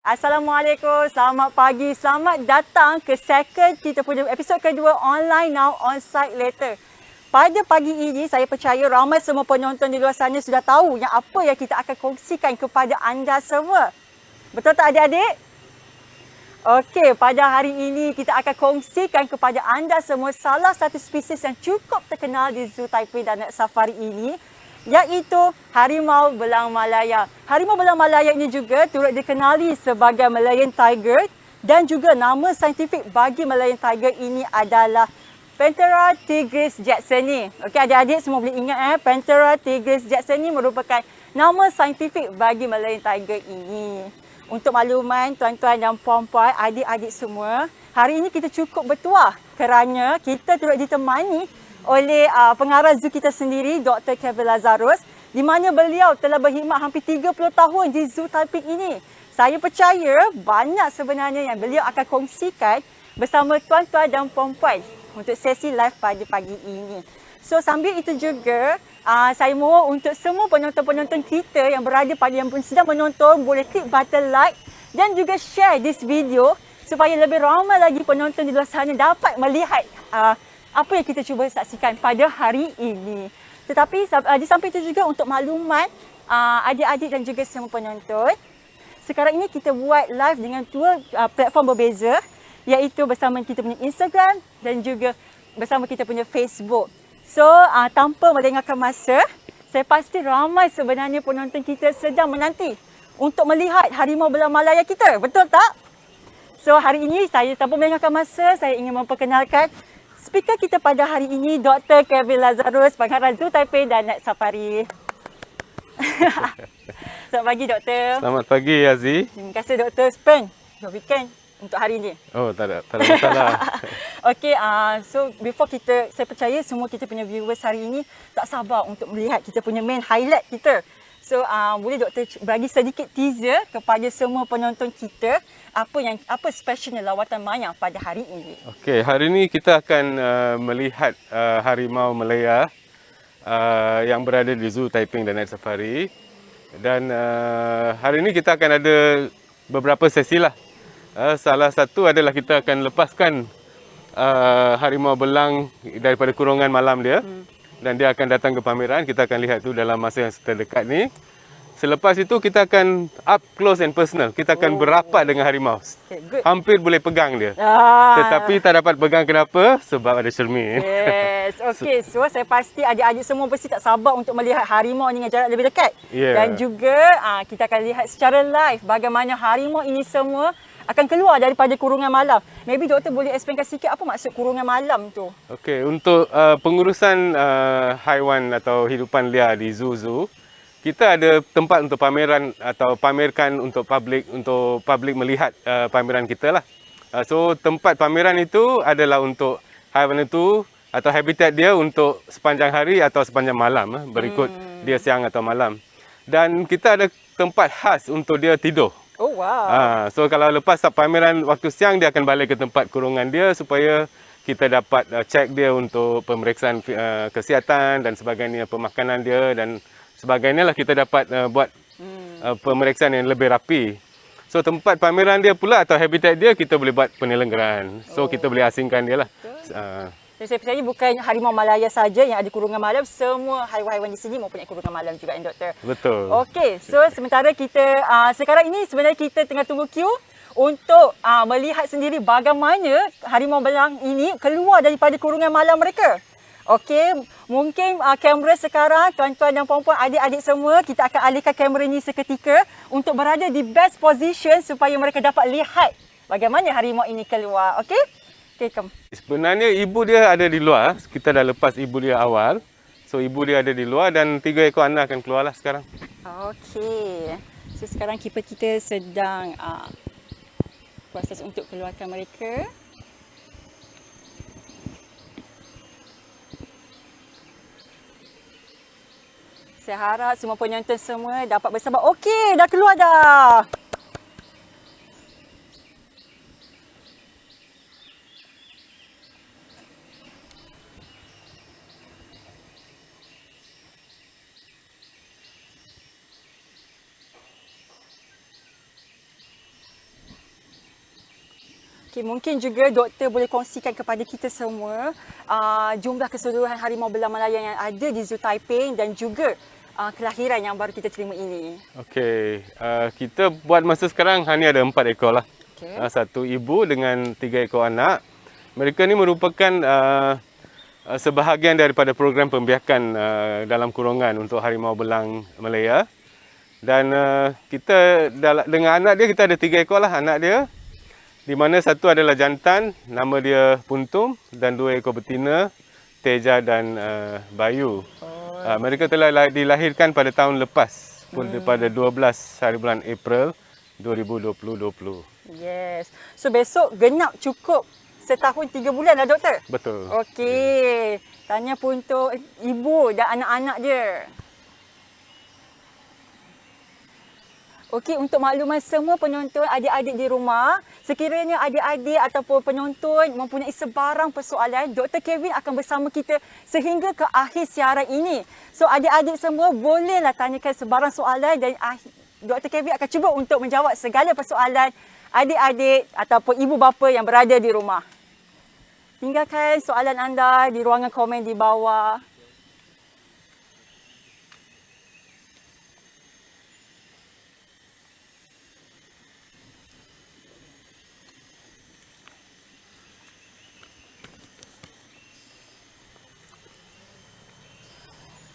Assalamualaikum, selamat pagi, selamat datang ke second kita punya episod kedua Online Now On Site Later. Pada pagi ini, saya percaya ramai semua penonton di luar sana sudah tahu yang apa yang kita akan kongsikan kepada anda semua. Betul tak adik-adik? Okey, pada hari ini kita akan kongsikan kepada anda semua salah satu spesies yang cukup terkenal di Zoo Taipei dan Night Safari ini, iaitu harimau belang Malaya. Harimau belang Malaya ini juga turut dikenali sebagai Malayan Tiger dan juga nama saintifik bagi Malayan Tiger ini adalah Panthera tigris jacksoni. Okey, adik-adik semua boleh ingat Panthera tigris jacksoni merupakan nama saintifik bagi Malayan Tiger ini. Untuk makluman tuan-tuan dan puan-puan, adik-adik semua, hari ini kita cukup bertuah kerana kita turut ditemani oleh pengarah zoo kita sendiri, Dr. Kevin Lazarus, di mana beliau telah berkhidmat hampir 30 tahun di Zoo Taipei ini. Saya percaya banyak sebenarnya yang beliau akan kongsikan bersama tuan-tuan dan puan-puan untuk sesi live pada pagi ini. So sambil itu juga, saya mohon untuk semua penonton-penonton kita yang berada pada yang sedang menonton boleh klik button like dan juga share this video supaya lebih ramai lagi penonton di luar sana dapat melihat apa yang kita cuba saksikan pada hari ini. Tetapi di samping itu juga untuk maklumat adik-adik dan juga semua penonton, sekarang ini kita buat live dengan dua platform berbeza, iaitu bersama kita punya Instagram dan juga bersama kita punya Facebook. So, tanpa melengahkan masa, saya pasti ramai sebenarnya penonton kita sedang menanti untuk melihat harimau belang Malaya kita. Betul tak? So, hari ini saya tanpa melengahkan masa, saya ingin memperkenalkan speaker kita pada hari ini, Dr. Kevin Lazarus, pengarah Zoo Taipei dan Night Safari. Selamat pagi, Doktor. Selamat pagi, Aziz. Terima kasih, Doktor, spend your weekend untuk hari ini. Oh, tak ada masalah. Okey, so before saya percaya semua kita punya viewers hari ini tak sabar untuk melihat kita punya main highlight kita. So, boleh Doktor bagi sedikit teaser kepada semua penonton kita apa specialnya lawatan maya pada hari ini? Okey, hari ini kita akan melihat harimau Malaya yang berada di Zoo Taiping dan Night Safari. Dan hari ini kita akan ada beberapa sesi lah. Salah satu adalah kita akan lepaskan harimau belang daripada kurungan malam dia. Dan dia akan datang ke pameran. Kita akan lihat tu dalam masa yang terdekat ni. Selepas itu kita akan up close and personal. Kita akan berapat dengan harimau. Okay, Hampir boleh pegang dia. Tetapi tak dapat pegang kenapa? Sebab ada cermin. Yes. Okey, so saya pasti adik-adik semua pasti tak sabar untuk melihat harimau ini dengan jarak lebih dekat. Yeah. Dan juga kita akan lihat secara live bagaimana harimau ini semua akan keluar daripada kurungan malam. Maybe doktor boleh explainkan sikit apa maksud kurungan malam tu? Okey, untuk pengurusan haiwan atau hidupan liar di zoo, kita ada tempat untuk pameran atau pamerkan untuk public melihat pameran kita lah. So tempat pameran itu adalah untuk haiwan itu atau habitat dia untuk sepanjang hari atau sepanjang malam, berikut dia siang atau malam. Dan kita ada tempat khas untuk dia tidur. Oh wow. So kalau lepas pameran waktu siang dia akan balik ke tempat kurungan dia supaya kita dapat cek dia untuk pemeriksaan kesihatan dan sebagainya, pemakanan dia dan sebagainya lah, kita dapat buat pemeriksaan yang lebih rapi. So tempat pameran dia pula atau habitat dia kita boleh buat penyelenggaraan. So kita boleh asingkan dia lah. Saya percaya bukan harimau Malaya saja yang ada kurungan malam, semua haiwan-haiwan di sini mempunyai kurungan malam juga, Doktor. Betul. Okey, so sementara kita sekarang ini sebenarnya kita tengah tunggu queue untuk melihat sendiri bagaimana harimau belang ini keluar daripada kurungan malam mereka. Okey, mungkin kamera sekarang tuan-tuan dan puan-puan, adik-adik semua, kita akan alihkan kamera ini seketika untuk berada di best position supaya mereka dapat lihat bagaimana harimau ini keluar. Okey? Okey, come. Sebenarnya ibu dia ada di luar. Kita dah lepas ibu dia awal. So ibu dia ada di luar dan 3 ekor anak akan keluarlah sekarang. Okey. So sekarang keeper kita sedang proses untuk keluarkan mereka. Saya harap semua penonton semua dapat bersabar. Okey, dah keluar dah. Okay, mungkin juga doktor boleh kongsikan kepada kita semua jumlah keseluruhan harimau belang Malaya yang ada di Zoo Taiping dan juga kelahiran yang baru kita terima ini. Okey, kita buat masa sekarang hanya ada 4 ekor lah. Okay. Satu ibu dengan 3 ekor anak. Mereka ni merupakan sebahagian daripada program pembiakan dalam kurungan untuk harimau belang Malaya. Dan kita dengan anak dia, kita ada 3 ekor lah anak dia. Di mana satu adalah jantan, nama dia Puntum, dan 2 ekor betina, Teja dan Bayu. Mereka telah dilahirkan pada tahun lepas, pada 12 hari bulan April 2020. Yes. So besok genap cukup setahun 3 bulan lah doktor? Betul. Okey. Tanya pun untuk ibu dan anak-anak dia. Okey, untuk makluman semua penonton adik-adik di rumah, sekiranya adik-adik ataupun penonton mempunyai sebarang persoalan, Dr. Kevin akan bersama kita sehingga ke akhir siaran ini. So adik-adik semua bolehlah tanyakan sebarang soalan dan Dr. Kevin akan cuba untuk menjawab segala persoalan adik-adik ataupun ibu bapa yang berada di rumah. Tinggalkan soalan anda di ruangan komen di bawah.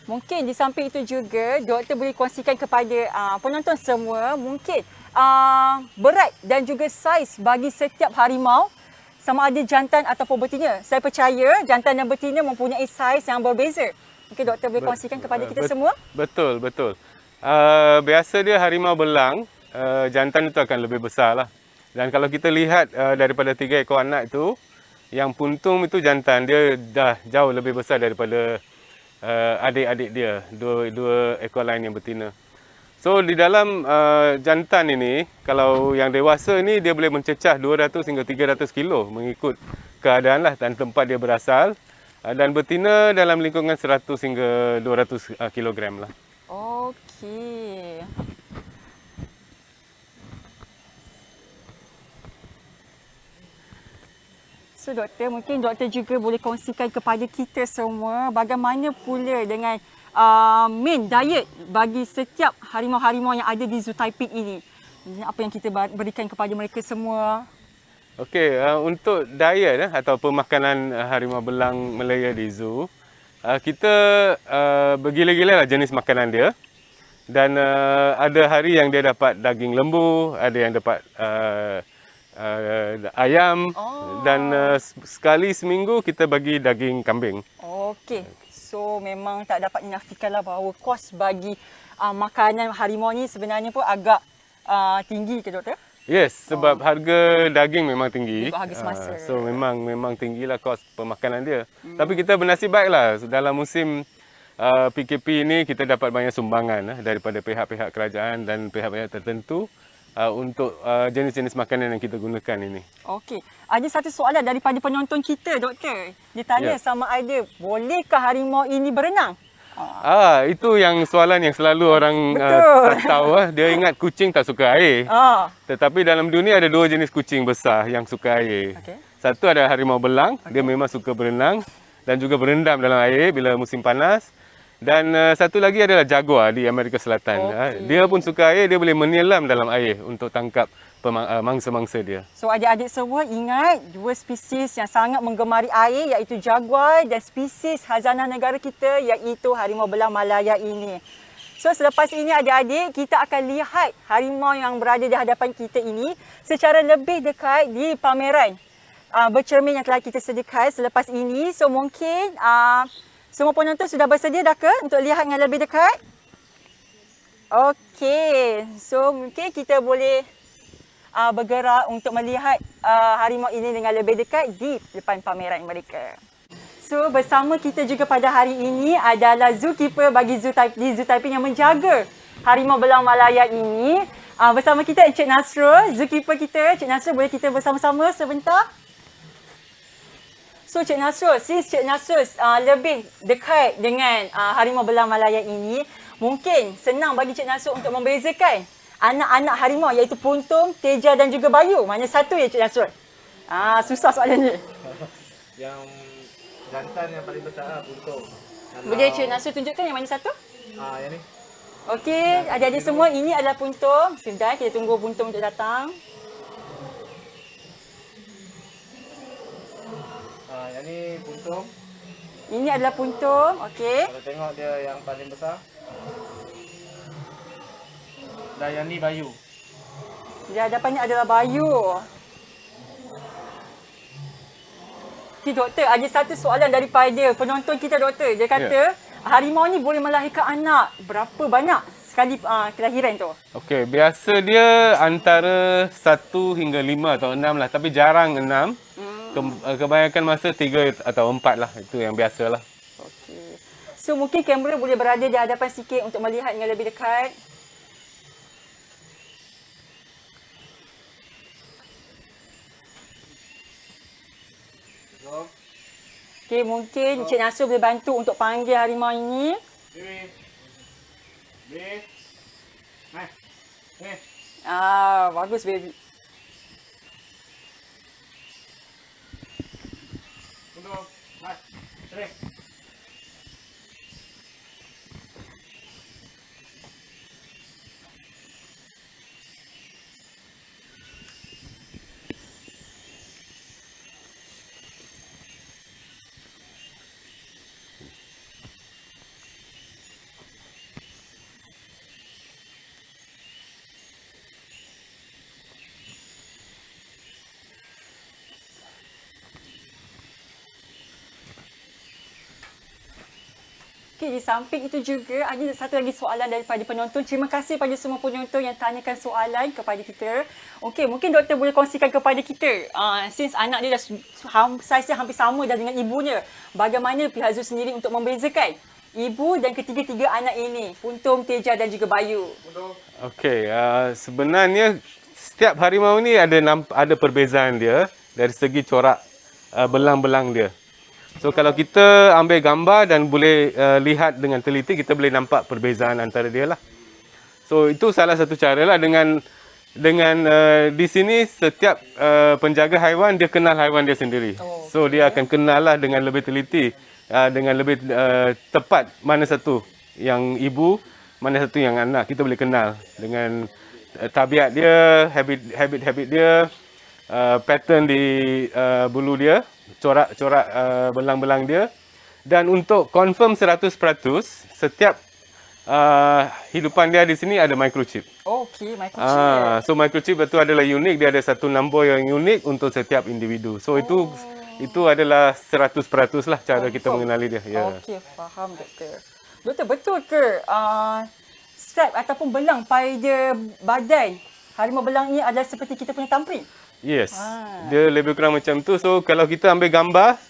Mungkin di samping itu juga, doktor boleh kongsikan kepada penonton semua mungkin berat dan juga saiz bagi setiap harimau sama ada jantan ataupun betina. Saya percaya jantan dan betina mempunyai saiz yang berbeza. Mungkin doktor boleh kongsikan kepada kita semua? Betul. Biasa dia harimau belang, jantan itu akan lebih besar lah. Dan kalau kita lihat daripada 3 ekor anak itu, yang Puntum itu jantan, dia dah jauh lebih besar daripada adik-adik dia, dua ekor lain yang betina. So di dalam jantan ini, kalau yang dewasa ni dia boleh mencecah 200 hingga 300 kilo mengikut keadaan lah dan tempat dia berasal. Dan betina dalam lingkungan 100 hingga 200 kilogram lah. Okey. So doktor, mungkin doktor juga boleh kongsikan kepada kita semua bagaimana pula dengan main diet bagi setiap harimau-harimau yang ada di Zoo Taiping ini. Apa yang kita berikan kepada mereka semua? Okey, untuk diet atau pemakanan harimau belang Malaya di zoo, kita bergila-gila lah jenis makanan dia. Dan ada hari yang dia dapat daging lembu, ada yang dapat ayam, dan sekali seminggu kita bagi daging kambing. Okey. So memang tak dapat dinafikanlah bahawa kos bagi makanan harimau ni sebenarnya pun agak tinggi ke doktor? Yes, sebab harga daging memang tinggi. Harga semasa. So memang tinggilah kos pemakanan dia. Tapi kita bernasib baiklah dalam musim PKP ini kita dapat banyak sumbangan daripada pihak-pihak kerajaan dan pihak-pihak tertentu untuk jenis-jenis makanan yang kita gunakan ini. Okey. Ada satu soalan daripada penonton kita, doktor. Dia tanya sama ada, bolehkah harimau ini berenang? Itu yang soalan yang selalu orang tak tahu. Dia ingat kucing tak suka air. Tetapi dalam dunia ada 2 jenis kucing besar yang suka air. Okay. Satu ada harimau belang, dia memang suka berenang dan juga berendam dalam air bila musim panas. Dan satu lagi adalah jaguar di Amerika Selatan. Dia pun suka air, dia boleh menyelam dalam air untuk tangkap mangsa-mangsa dia. So adik-adik semua ingat 2 spesies yang sangat menggemari air iaitu jaguar dan spesies khazanah negara kita iaitu harimau belang Malaya ini. So selepas ini adik-adik kita akan lihat harimau yang berada di hadapan kita ini secara lebih dekat di pameran bercermin yang telah kita sediakan selepas ini. So mungkin semua penonton sudah bersedia dah ke untuk lihat dengan lebih dekat? Okey. So mungkin kita boleh bergerak untuk melihat harimau ini dengan lebih dekat di depan pameran mereka. So bersama kita juga pada hari ini adalah zookeeper bagi Zoo Taiping yang menjaga harimau belang Malaya ini. Bersama kita Encik Nasrul, zookeeper kita. Encik Nasrul, boleh kita bersama-sama sebentar? So Cik Nasrul, since Cik Nasrul lebih dekat dengan harimau belang Malaya ini, mungkin senang bagi Cik Nasrul untuk membezakan anak-anak harimau iaitu Puntum, Teja dan juga Bayu. Mana satu ya Cik Nasrul? Susah soalan ni. Yang jantan yang paling besar lah, buntung. Boleh Cik Nasir tunjukkan yang mana satu? Yang ni. Okey, adik-adik semua, ini adalah puntung. Sekejap, kita tunggu puntung untuk datang. Yang ni buntung. Ini adalah puntung, okey. Kalau tengok dia yang paling besar. Dan yang ni bayu. Di hadapannya adalah bayu. Okey doktor, ada satu soalan daripada penonton kita doktor. Dia kata, harimau ni boleh melahirkan anak berapa banyak sekali kelahiran tu? Okey, biasa dia antara 1 hingga 5 atau 6 lah. Tapi jarang 6. Kebanyakan masa 3 atau 4 lah. Itu yang biasa lah. Okey. So mungkin kamera boleh berada di hadapan sikit untuk melihat dengan lebih dekat. Okey, mungkin Cik Nasir boleh bantu untuk panggil harimau ini. Bagus baby. Okey, di samping itu juga ada satu lagi soalan daripada penonton. Terima kasih pada semua penonton yang tanyakan soalan kepada kita. Okey, mungkin doktor boleh kongsikan kepada kita. Since anak dia dah saiz dia hampir sama dah dengan ibunya. Bagaimana pihak zoo sendiri untuk membezakan ibu dan ketiga-tiga anak ini, puntung, teja dan juga bayu? Okey, sebenarnya setiap harimau ni ada perbezaan dia dari segi corak belang-belang dia. So kalau kita ambil gambar dan boleh lihat dengan teliti, kita boleh nampak perbezaan antara dia lah. So itu salah satu cara lah dengan di sini setiap penjaga haiwan dia kenal haiwan dia sendiri. So dia akan kenal lah dengan lebih teliti, dengan lebih tepat mana satu yang ibu, mana satu yang anak. Kita boleh kenal dengan tabiat dia, habit dia, pattern di bulu dia, corak-corak belang-belang dia. Dan untuk confirm 100%, setiap hidupan dia di sini ada microchip. Okey, microchip. So microchip itu adalah unik, dia ada satu nombor yang unik untuk setiap individu. So itu adalah 100% lah cara kita mengenali dia. Ya. Okey, faham doktor. Doktor, betul ke strap ataupun belang pada badan harimau belang ini adalah seperti kita punya thumbprint? Yes. Dia lebih kurang macam tu. So kalau kita ambil gambar,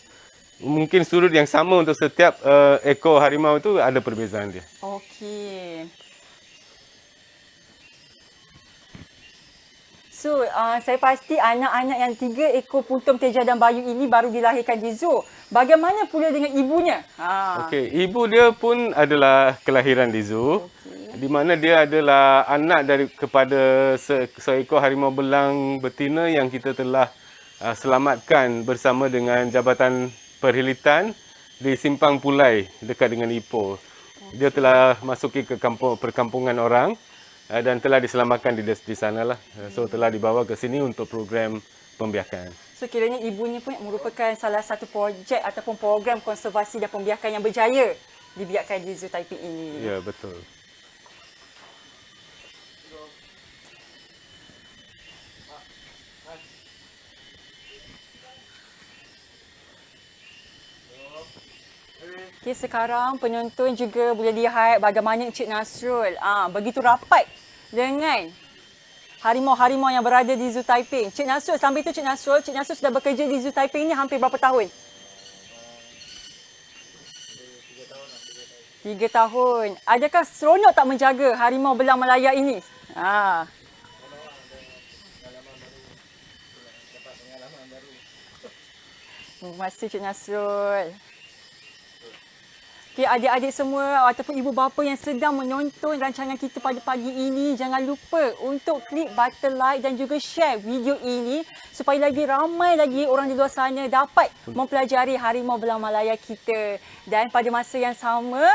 mungkin sudut yang sama untuk setiap ekor harimau itu ada perbezaan dia. Okey. So, saya pasti anak-anak yang 3 ekor puntung, teja dan bayu ini baru dilahirkan di zoo. Bagaimana pula dengan ibunya? Okey, ibu dia pun adalah kelahiran di zoo. Di mana dia adalah anak kepada seekor harimau belang betina yang kita telah selamatkan bersama dengan Jabatan Perkhilitan di Simpang Pulai dekat dengan Ipoh. Dia telah masuki ke perkampungan orang dan telah diselamatkan di sanalah. So telah dibawa ke sini untuk program pembiakan. So kiranya ibunya pun merupakan salah satu projek ataupun program konservasi dan pembiakan yang berjaya dibiarkan di Zoo Taiping ini. Ya, betul. Okay, sekarang penonton juga boleh lihat bagaimana Encik Nasrul begitu rapat dengan harimau-harimau yang berada di Zoo Taiping. Cik Nasrul, sambil itu Cik Nasrul sudah bekerja di Zoo Taiping ini hampir berapa tahun? 3 tahun. Adakah seronok tak menjaga harimau belang Malaya ini? Terima kasih Cik Nasrul. Okay, adik-adik semua ataupun ibu bapa yang sedang menonton rancangan kita pada pagi ini, jangan lupa untuk klik button like dan juga share video ini supaya lagi ramai lagi orang di luar sana dapat mempelajari harimau belang Malaya kita. Dan pada masa yang sama,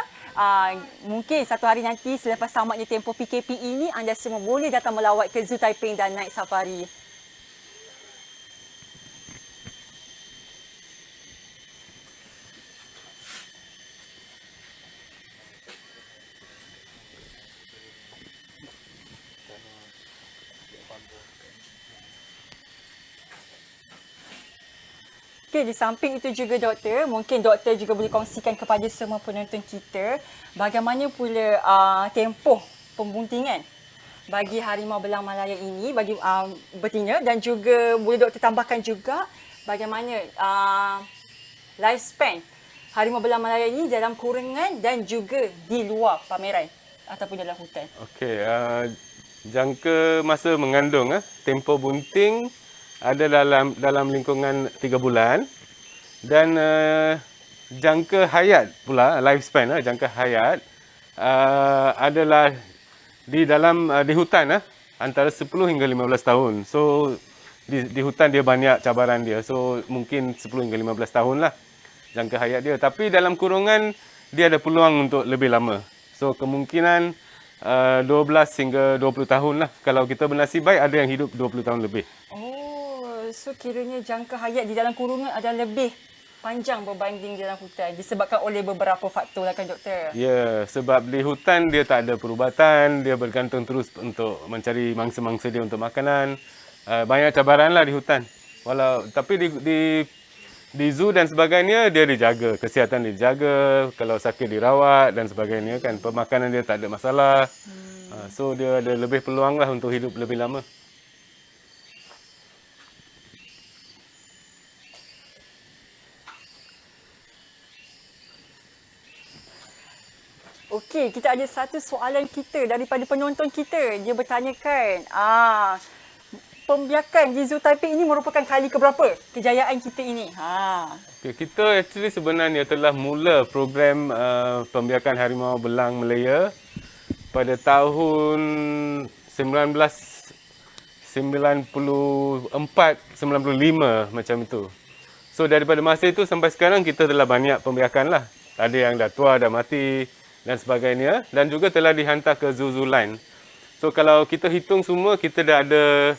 mungkin satu hari nanti selepas tamatnya tempoh PKP ini, anda semua boleh datang melawat ke Zoo Taiping dan naik safari. Okey, di samping itu juga doktor, mungkin doktor juga boleh kongsikan kepada semua penonton kita bagaimana pula tempoh pembuntingan bagi harimau belang Malaya ini, bagi betina, dan juga boleh doktor tambahkan juga bagaimana lifespan harimau belang Malaya ini dalam kurungan dan juga di luar pameran ataupun dalam hutan. Okey, jangka masa mengandung, tempoh bunting ada dalam lingkungan 3 bulan dan jangka hayat pula, lifespan, jangka hayat adalah di hutan antara 10 hingga 15 tahun. So di hutan dia banyak cabaran dia. So mungkin 10 hingga 15 tahun lah jangka hayat dia. Tapi dalam kurungan dia ada peluang untuk lebih lama. So kemungkinan 12 hingga 20 tahun lah. Kalau kita bernasib baik ada yang hidup 20 tahun lebih. So kiranya jangka hayat di dalam kurungan ada lebih panjang berbanding di dalam hutan disebabkan oleh beberapa faktor lah kan doktor? Ya, sebab di hutan dia tak ada perubatan, dia bergantung terus untuk mencari mangsa-mangsa dia untuk makanan. Banyak cabaran lah di hutan. Tapi di zoo dan sebagainya dia dijaga, kesihatan dia dijaga, kalau sakit dirawat dan sebagainya kan, pemakanan dia tak ada masalah. So dia ada lebih peluang lah untuk hidup lebih lama. Okey, kita ada satu soalan kita daripada penonton kita. Dia bertanyakan, pembiakan di Zoo Taiping ini merupakan kali keberapa kejayaan kita ini? Okay, kita actually sebenarnya telah mula program pembiakan harimau belang Malaya pada tahun 1994-95 macam itu. So daripada masa itu sampai sekarang kita telah banyak pembiakan lah. Ada yang dah tua, dah mati dan sebagainya, dan juga telah dihantar ke zoo-zoo lain. So kalau kita hitung semua, kita dah ada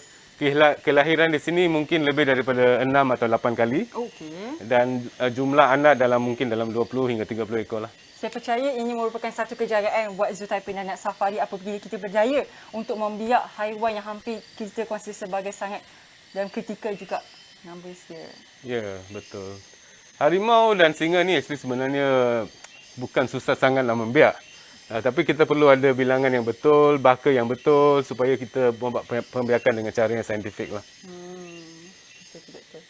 kelahiran di sini mungkin lebih daripada 6 atau 8 kali. Okey. Dan jumlah anak mungkin dalam 20 hingga 30 ekor lah. Saya percaya ini merupakan satu kejayaan buat Zoo Taiping dan Night Safari apabila kita berjaya untuk membiak haiwan yang hampir kita consider sebagai sangat dan kritikal juga numbers dia. Ya, betul. Harimau dan singa ni actually sebenarnya bukan susah sangat nak membiak. Tapi kita perlu ada bilangan yang betul, baka yang betul supaya kita buat pembiakan dengan cara yang saintifik lah. Betul.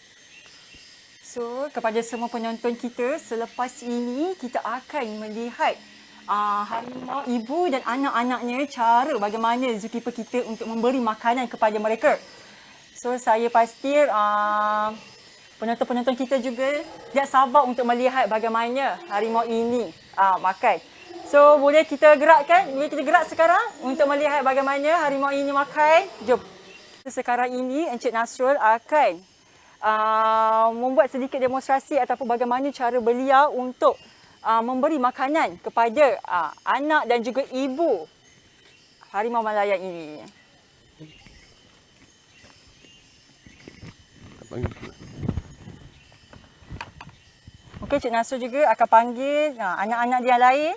So, kepada semua penonton kita, selepas ini kita akan melihat harimau ibu dan anak-anaknya, cara bagaimana zookeeper kita untuk memberi makanan kepada mereka. So, saya pasti penonton-penonton kita juga tidak sabar untuk melihat bagaimana harimau ini makan. So, boleh kita gerakkan? Boleh kita gerak sekarang untuk melihat bagaimana harimau ini makan? Jom. Sekarang ini Encik Nasrul akan membuat sedikit demonstrasi ataupun bagaimana cara beliau untuk memberi makanan kepada anak dan juga ibu harimau Malaya ini. Okey, Cik Nasrul juga akan panggil anak-anak dia lain.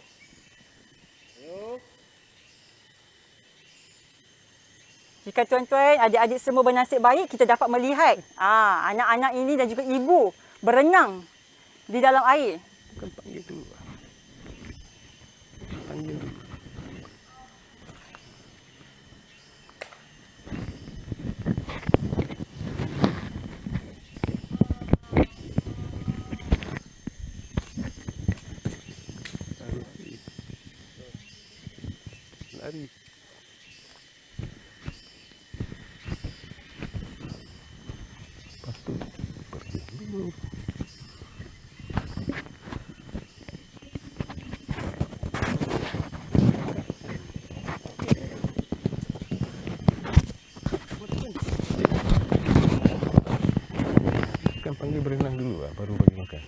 Jika tuan-tuan, adik-adik semua bernasib baik, kita dapat melihat anak-anak ini dan juga ibu berenang di dalam air. Bukan panggil dulu. Panggil dulu. Lari. Lepas tu pergi dulu. berenang dulu lah, baru bagi makan.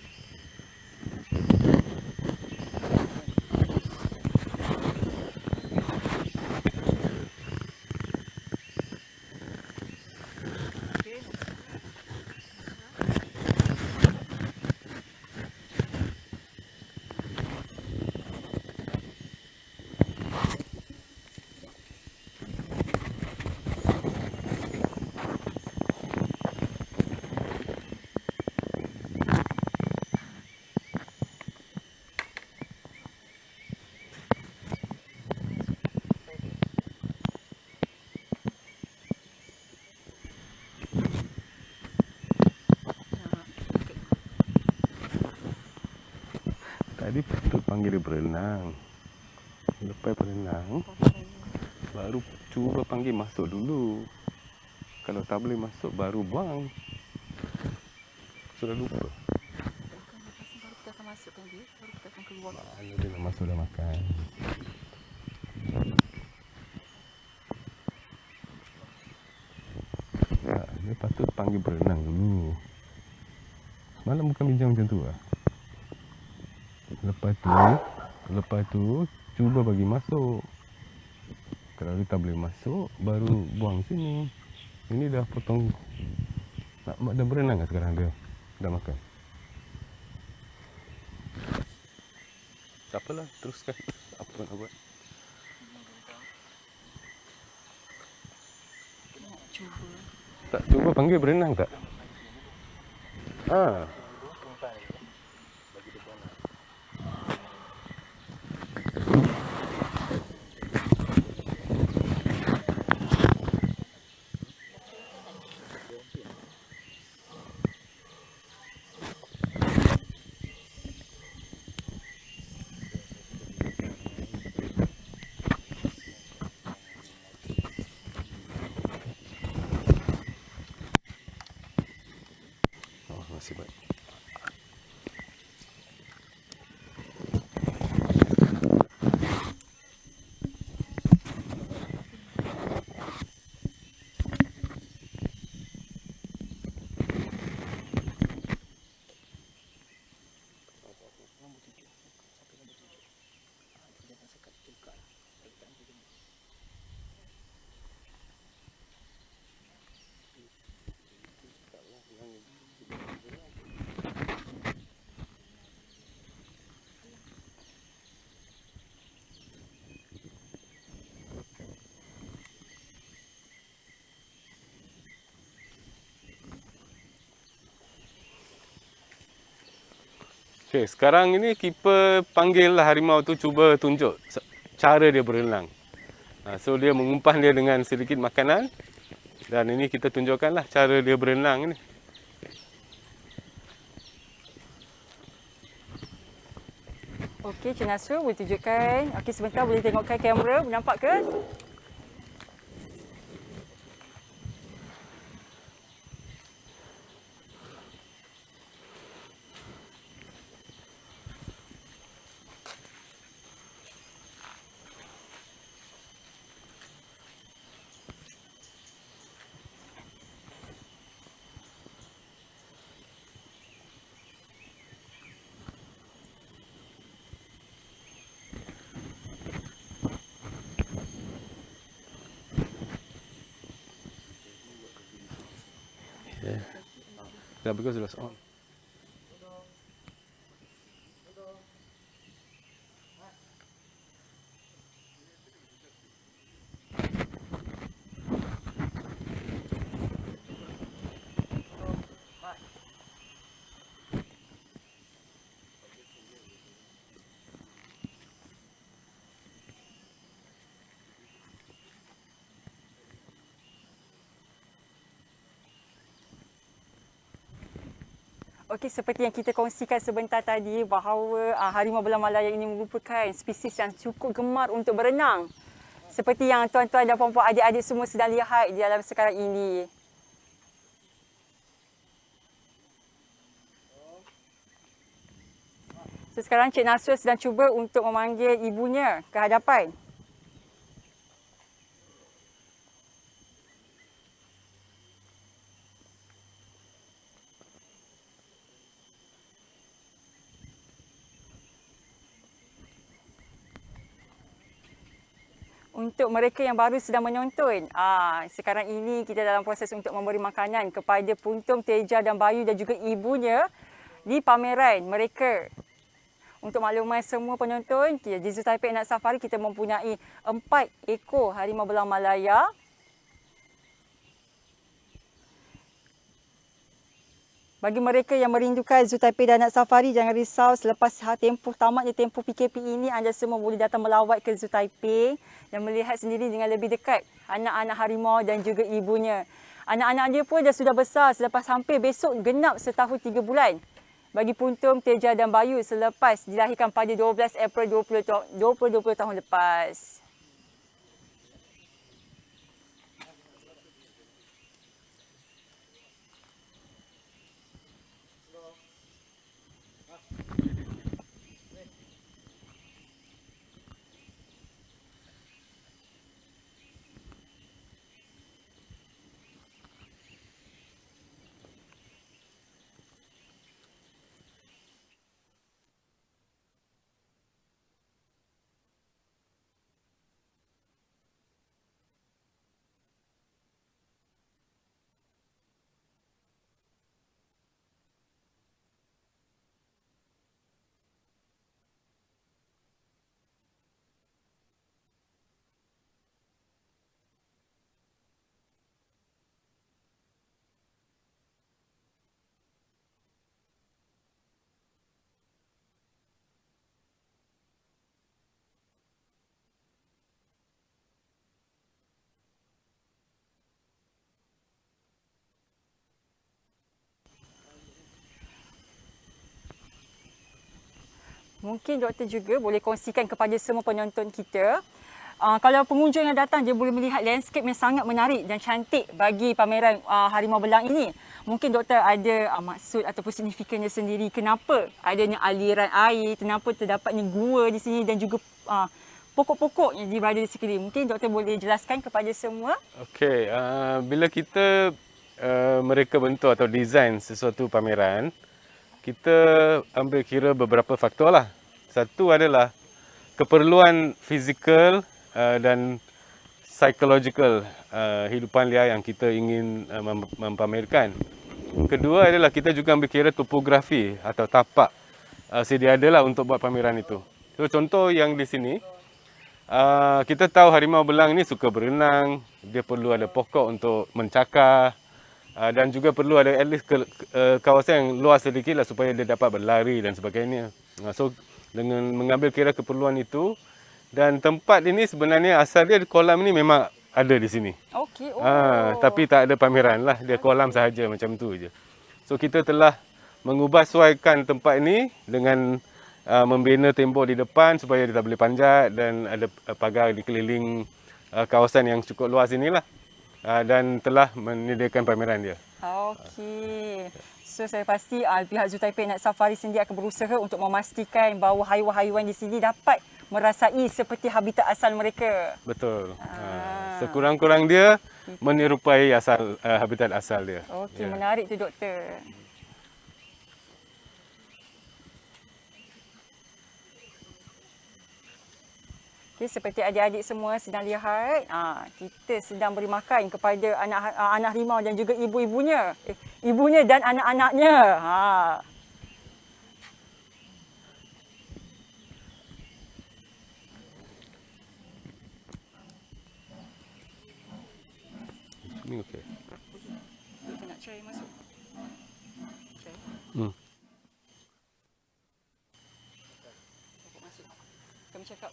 Tadi patut panggil dia berenang. Lepas berenang, baru cuba panggil masuk dulu. Kalau tak boleh masuk, baru buang. Sudah lupa. Baru kita akan masukkan dia, baru kita akan keluar. Mana dia nak masuk dah makan. Tak, dia patut panggil berenang dulu. Semalam bukan bincang macam tu lah. Lepas tu cuba bagi masuk. Kalau dia tak boleh masuk, baru buang sini. Ini dah potong. Dah berenang kan sekarang dia? Dah makan. Tak apalah, teruskan. Apa nak buat? Cuba. Tak, cuba panggil berenang tak? Ah. Oh, masih baik. Okay, sekarang ini keeper panggillah harimau tu cuba tunjuk cara dia berenang. So dia mengumpan dia dengan sedikit makanan. Dan ini kita tunjukkanlah cara dia berenang ni. Okey, Cik Nasrul boleh tunjukkan. Okey, sebentar boleh tengokkan kamera. Nampak ke? Yeah, because it was on. Okey, seperti yang kita kongsikan sebentar tadi bahawa harimau belang Malaya ini merupakan spesies yang cukup gemar untuk berenang. Seperti yang tuan-tuan dan puan-puan adik-adik semua sedang lihat di dalam sekarang ini. So, sekarang Cik Nasrul sedang cuba untuk memanggil ibunya ke hadapan. untuk mereka yang baru sedang menonton. Sekarang ini kita dalam proses untuk memberi makanan kepada Puntung, Teja dan Bayu dan juga ibunya di pameran mereka. Untuk makluman semua penonton, di Zoo Taipei Night Safari kita mempunyai 4 ekor harimau belang Malaya. Bagi mereka yang merindukan Zoo Taipei dan Night Safari, jangan risau, selepas tamatnya tempoh PKP ini, anda semua boleh datang melawat ke Zoo Taipei dan melihat sendiri dengan lebih dekat anak-anak harimau dan juga ibunya. Anak-anak dia pun dah sudah besar selepas hampir besok genap setahun 3 bulan. Bagi Puntung, Teja dan Bayu selepas dilahirkan pada 12 April 2020 tahun lepas. Mungkin doktor juga boleh kongsikan kepada semua penonton kita. Kalau pengunjung yang datang, dia boleh melihat landscape yang sangat menarik dan cantik bagi pameran harimau belang ini. Mungkin doktor ada maksud ataupun signifikannya sendiri kenapa adanya aliran air, kenapa terdapatnya gua di sini dan juga pokok-pokok yang berada di sekeliling. Mungkin doktor boleh jelaskan kepada semua. Okey, bila kita mereka bentuk atau design sesuatu pameran, kita ambil kira beberapa faktor lah. Satu adalah keperluan fizikal dan psychological hidupan liar yang kita ingin mempamerkan. Kedua adalah kita juga ambil kira topografi atau tapak sedia ada lah untuk buat pameran itu. So, contoh yang di sini, kita tahu harimau belang ni suka berenang, dia perlu ada pokok untuk mencakar. Dan juga perlu ada at least kawasan yang luas sedikit lah supaya dia dapat berlari dan sebagainya. So dengan mengambil kira keperluan itu, dan tempat ini sebenarnya asal dia kolam ni memang ada di sini. Okey. Tapi tak ada pameran lah, dia kolam sahaja macam tu je. So kita telah mengubah suaikan tempat ini dengan membina tembok di depan supaya dia tak boleh panjat dan ada pagar di keliling kawasan yang cukup luas inilah. Dan telah menyediakan pameran dia. Okey. So saya pasti pihak Zoo Taipei Night Safari sendiri akan berusaha untuk memastikan bahawa haiwan-haiwan di sini dapat merasai seperti habitat asal mereka. Betul. Sekurang-kurang dia menyerupai habitat asal dia. Okey, menarik tu doktor. Okay, seperti adik-adik semua sedang lihat, kita sedang beri makan kepada anak harimau dan juga ibu-ibunya. Ibunya dan anak-anaknya. Ini okey. Kita nak try masuk. Try. Masuk. Kami cakap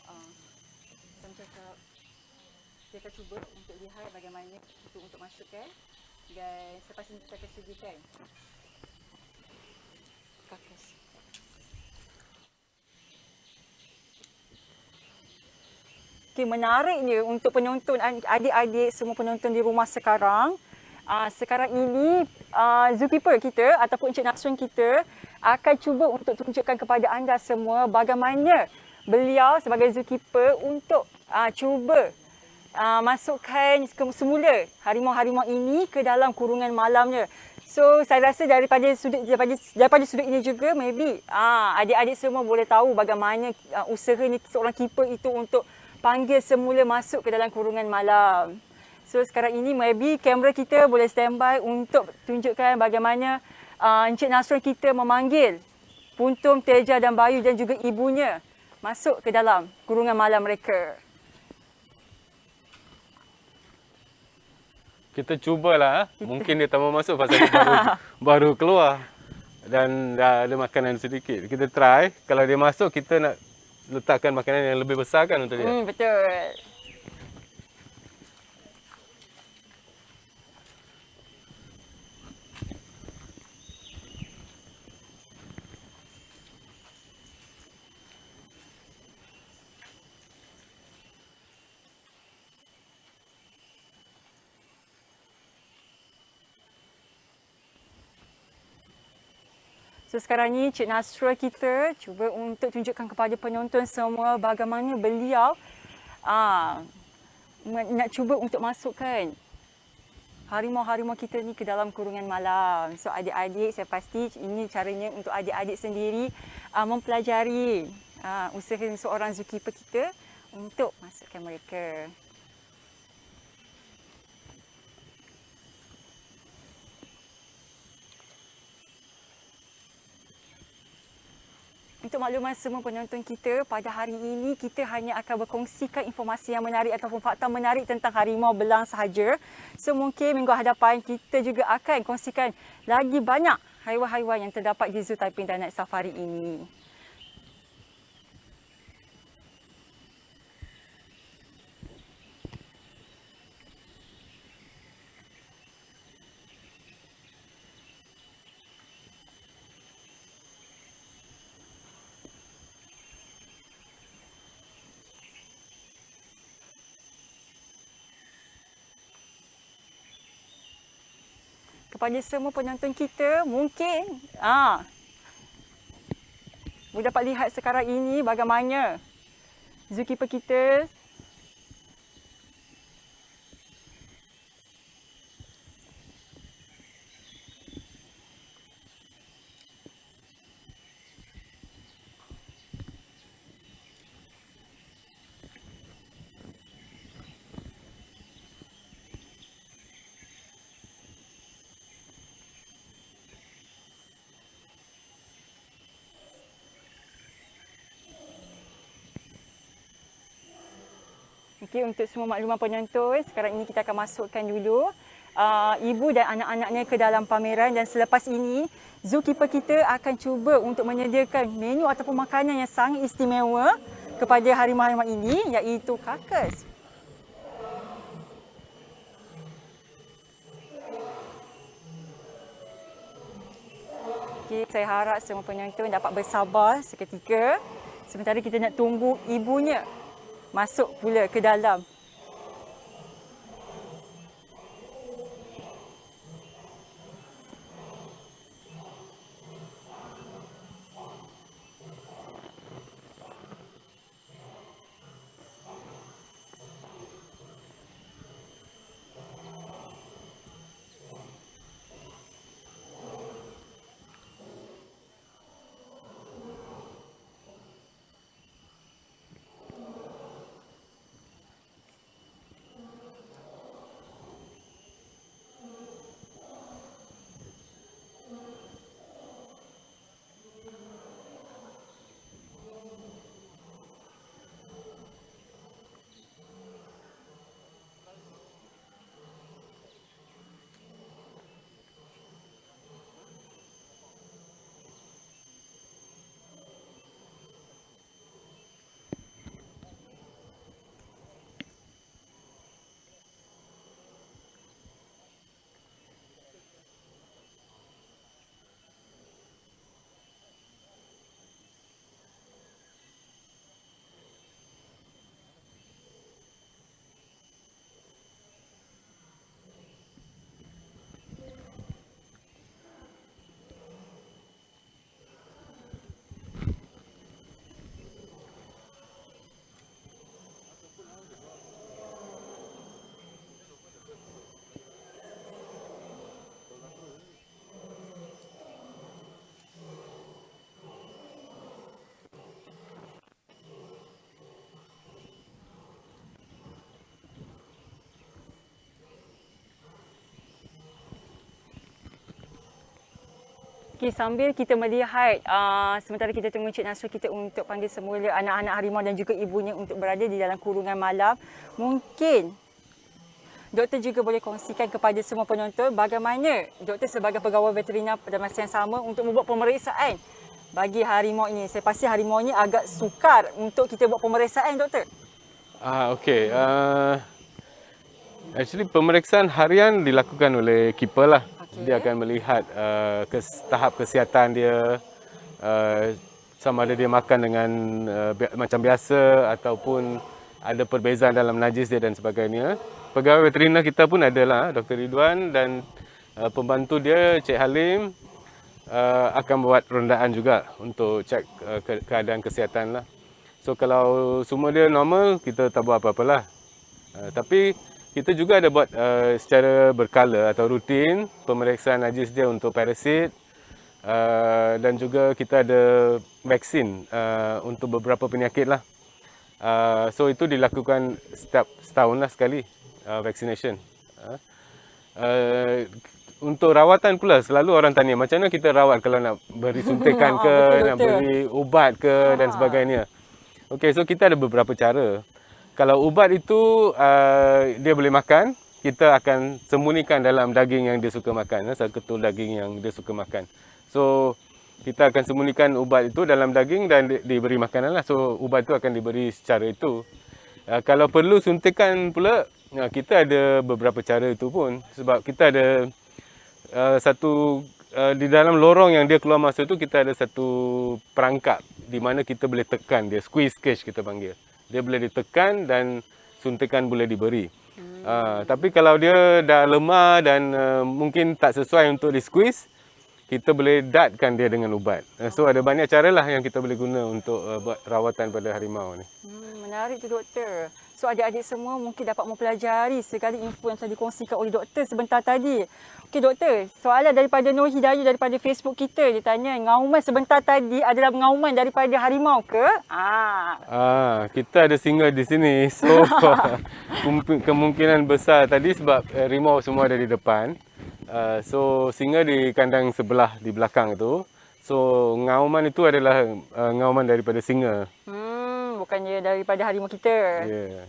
kita akan cuba untuk lihat bagaimana itu untuk masukkan dan selepas ini kita akan sediakan kakas. Okay, menariknya untuk penonton, adik-adik semua penonton di rumah sekarang. Sekarang ini zookeeper kita ataupun Encik Nasrun kita akan cuba untuk tunjukkan kepada anda semua bagaimana beliau sebagai zookeeper untuk cuba masukkan semula harimau-harimau ini ke dalam kurungan malamnya. So saya rasa daripada sudut ini juga maybe adik-adik semua boleh tahu bagaimana usaha ni seorang keeper itu untuk dipanggil semula masuk ke dalam kurungan malam. So sekarang ini maybe kamera kita boleh standby untuk tunjukkan bagaimana Encik Nasrul kita memanggil Puntum, Teja dan Bayu dan juga ibunya masuk ke dalam kurungan malam mereka. Kita cubalah. Mungkin dia tak mau masuk pasal dia baru keluar. Dan dah ada makanan sedikit. Kita try. Kalau dia masuk, kita nak letakkan makanan yang lebih besar kan untuk dia. Betul. So sekarang ni Cik Nasrul kita cuba untuk tunjukkan kepada penonton semua bagaimana beliau nak cuba untuk masukkan harimau-harimau kita ni ke dalam kurungan malam. So adik-adik, saya pasti ini caranya untuk adik-adik sendiri mempelajari usaha seorang zookeeper kita untuk masukkan mereka. Untuk makluman semua penonton kita, pada hari ini kita hanya akan berkongsikan informasi yang menarik ataupun fakta menarik tentang harimau belang sahaja. So mungkin minggu hadapan kita juga akan kongsikan lagi banyak haiwan-haiwan yang terdapat di Zoo Taiping dan Night Safari ini. Kepada semua penonton kita, mungkin boleh dapat lihat sekarang ini bagaimana zookeeper kita Okey, untuk semua makluman penonton, sekarang ini kita akan masukkan dulu ibu dan anak-anaknya ke dalam pameran dan selepas ini zookeeper kita akan cuba untuk menyediakan menu ataupun makanan yang sangat istimewa kepada harimau-harimau ini iaitu kakas. Okey, saya harap semua penonton dapat bersabar seketika sementara kita nak tunggu ibunya masuk pula ke dalam. Okay, sambil kita melihat, sementara kita tunggu Encik Nasrul kita untuk panggil semula anak-anak harimau dan juga ibunya untuk berada di dalam kurungan malam, mungkin doktor juga boleh kongsikan kepada semua penonton bagaimana doktor sebagai pegawai veteriner pada masa yang sama untuk membuat pemeriksaan bagi harimau ini. Saya pasti harimau ini agak sukar untuk kita buat pemeriksaan, doktor. Okey. Actually pemeriksaan harian dilakukan oleh keeper lah. Okey. Dia akan melihat tahap kesihatan dia, sama ada dia makan dengan macam biasa ataupun ada perbezaan dalam najis dia dan sebagainya. Pegawai veteriner kita pun adalah Dr. Ridwan dan pembantu dia Cik Halim akan buat rondaan juga untuk cek keadaan kesihatan lah. So kalau semua dia normal, kita tak buat apa-apalah. Tapi kita juga ada buat secara berkala atau rutin pemeriksaan najis dia untuk parasit dan juga kita ada vaksin untuk beberapa penyakit lah. So itu dilakukan setiap setahun lah sekali vaccination. Untuk rawatan pula selalu orang tanya macam mana kita rawat kalau nak beri suntikan ke, betul, nak beri ubat ke dan sebagainya. Okey, so kita ada beberapa cara. Kalau ubat itu dia boleh makan, kita akan sembunyikan dalam daging yang dia suka makan, seketul daging yang dia suka makan. So kita akan sembunyikan ubat itu dalam daging dan diberi makanan lah. So ubat itu akan diberi secara itu. Kalau perlu suntikan pula, kita ada beberapa cara itu pun. Sebab kita ada di dalam lorong yang dia keluar masuk itu kita ada satu perangkap di mana kita boleh tekan dia, squeeze cage kita panggil. Dia boleh ditekan dan suntikan boleh diberi. Tapi kalau dia dah lemah dan mungkin tak sesuai untuk di squeeze, kita boleh datkan dia dengan ubat. So ada banyak cara lah yang kita boleh guna untuk buat rawatan pada harimau ni. Menarik tu, doktor. So adik-adik semua mungkin dapat mempelajari segala info yang telah dikongsikan oleh doktor sebentar tadi. Okey doktor, soalan daripada Nur Hidayah daripada Facebook kita. Dia tanya, ngauman sebentar tadi adalah ngauman daripada harimau ke? Kita ada singa di sini. So kemungkinan besar tadi sebab harimau semua ada di depan. So singa di kandang sebelah di belakang tu. So ngauman itu adalah ngauman daripada singa. Bukannya daripada harimau kita. Yeah.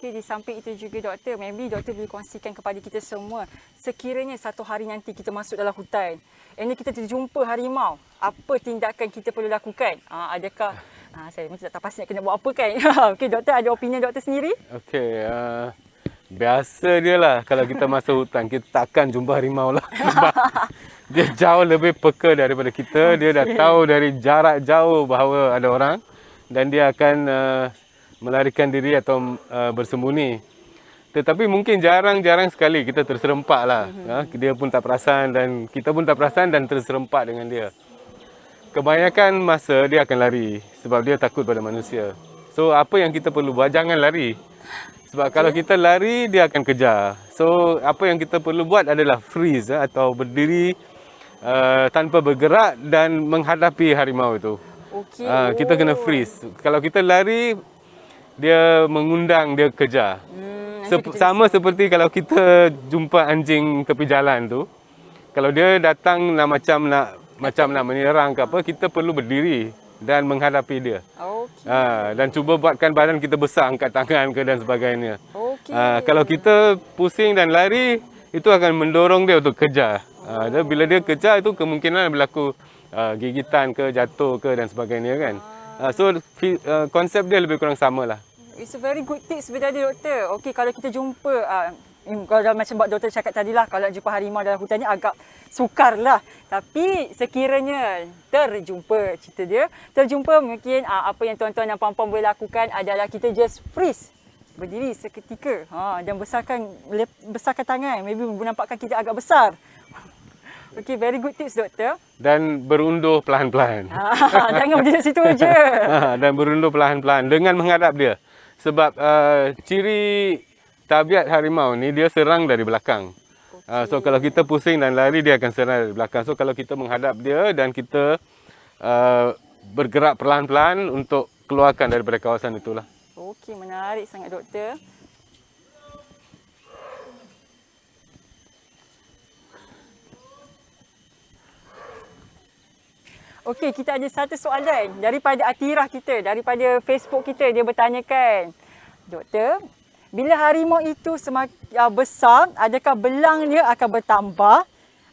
Okay, di samping itu juga doktor, maybe doktor boleh kongsikan kepada kita semua, sekiranya satu hari nanti kita masuk dalam hutan, ini kita terjumpa harimau, apa tindakan kita perlu lakukan? Adakah, saya macam tak pasti nak kena buat apa kan? Okey doktor, ada opinion doktor sendiri? Okey, biasa dia lah kalau kita masuk hutan, kita takkan jumpa harimau lah. Sebab dia jauh lebih peka daripada kita, dia dah tahu dari jarak jauh bahawa ada orang dan dia akan melarikan diri atau bersembunyi. Tetapi mungkin jarang-jarang sekali kita terserempak lah. Dia pun tak perasan dan kita pun tak perasan dan terserempak dengan dia. Kebanyakan masa dia akan lari sebab dia takut pada manusia. So apa yang kita perlu buat, jangan lari. Sebab kalau kita lari, dia akan kejar. So apa yang kita perlu buat adalah freeze atau berdiri tanpa bergerak dan menghadapi harimau itu. Okey. Kita kena freeze. Kalau kita lari, dia mengundang, dia kejar. Sama seperti kalau kita jumpa anjing tepi jalan tu. Kalau dia datang macam nak menyerang ke apa, kita perlu berdiri dan menghadapi dia. Okey. Dan cuba buatkan badan kita besar, angkat tangan ke dan sebagainya. Okey. Kalau kita pusing dan lari, itu akan mendorong dia untuk kejar. Dan bila dia kejar, itu kemungkinan berlaku gigitan ke, jatuh ke dan sebagainya kan. So konsep dia lebih kurang sama lah. It's a very good tips sebenarnya doktor. Okey, kalau kita jumpa, kalau macam buat doktor cakap tadi lah, kalau jumpa harimau dalam hutan ni agak sukar lah. Tapi sekiranya terjumpa mungkin apa yang tuan-tuan dan puan-puan boleh lakukan adalah kita just freeze. Berdiri seketika dan besarkan tangan. Maybe menampakkan kita agak besar. Okey, very good tips doktor. Dan berundur pelan-pelan. Jangan berdiri situ je. Dan berundur pelan-pelan dengan menghadap dia. Sebab ciri tabiat harimau ni dia serang dari belakang. So kalau kita pusing dan lari, dia akan serang dari belakang. So kalau kita menghadap dia dan kita bergerak pelan-pelan untuk keluarkan daripada kawasan itulah. Okey, menarik sangat doktor. Okey, kita ada satu soalan daripada Atirah kita, daripada Facebook kita. Dia bertanyakan, doktor, bila harimau itu semakin besar, adakah belangnya akan bertambah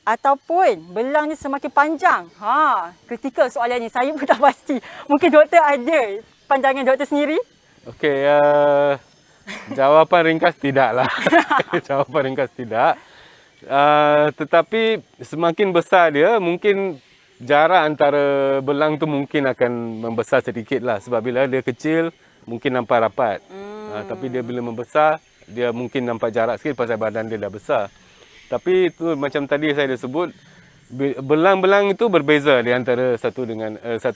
ataupun belangnya semakin panjang? Kritikal soalan ni. Saya pun tak pasti. Mungkin doktor ada pandangan doktor sendiri? Okey, jawapan ringkas tidaklah. Jawapan ringkas tidak. Tetapi semakin besar dia, mungkin jarak antara belang tu mungkin akan membesar sedikit lah. Sebab bila dia kecil, mungkin nampak rapat. Tapi dia bila membesar, dia mungkin nampak jarak sikit pasal badan dia dah besar. Tapi itu macam tadi saya dah sebut, belang-belang itu berbeza di antara satu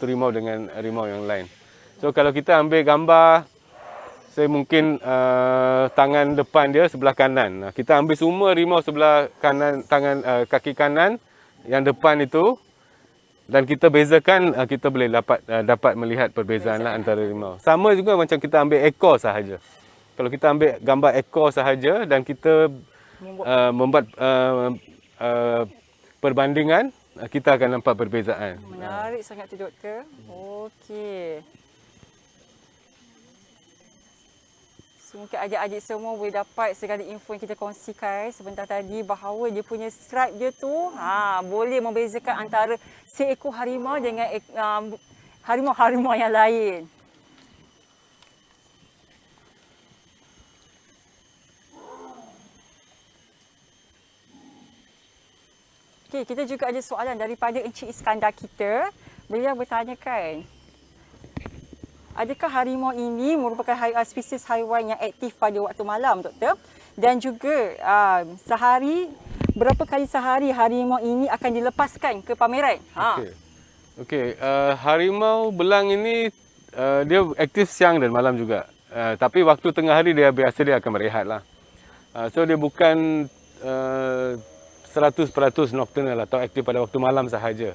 rimau dengan rimau yang lain. So kalau kita ambil gambar, saya mungkin tangan depan dia sebelah kanan. Kita ambil semua rimau sebelah kanan, kaki kanan yang depan itu, dan kita bezakan, kita boleh dapat melihat perbezaan lah antara rimau. Sama juga macam kita ambil ekor sahaja. Kalau kita ambil gambar ekor sahaja dan kita membuat perbandingan, kita akan nampak perbezaan. Menarik sangat tu doktor. Okey. So, mungkin adik-adik semua boleh dapat segala info yang kita kongsikan sebentar tadi, bahawa dia punya stripe dia tu boleh membezakan antara seekor harimau dengan harimau-harimau yang lain. Okey, kita juga ada soalan daripada Encik Iskandar kita. Beliau bertanyakan, adakah harimau ini merupakan spesies haiwan yang aktif pada waktu malam, doktor? Dan juga berapa kali sehari harimau ini akan dilepaskan ke pameran? Okey, harimau belang ini dia aktif siang dan malam juga. Tapi waktu tengah hari dia biasa dia akan berehat lah. So dia bukan 100% nocturnal atau aktif pada waktu malam sahaja.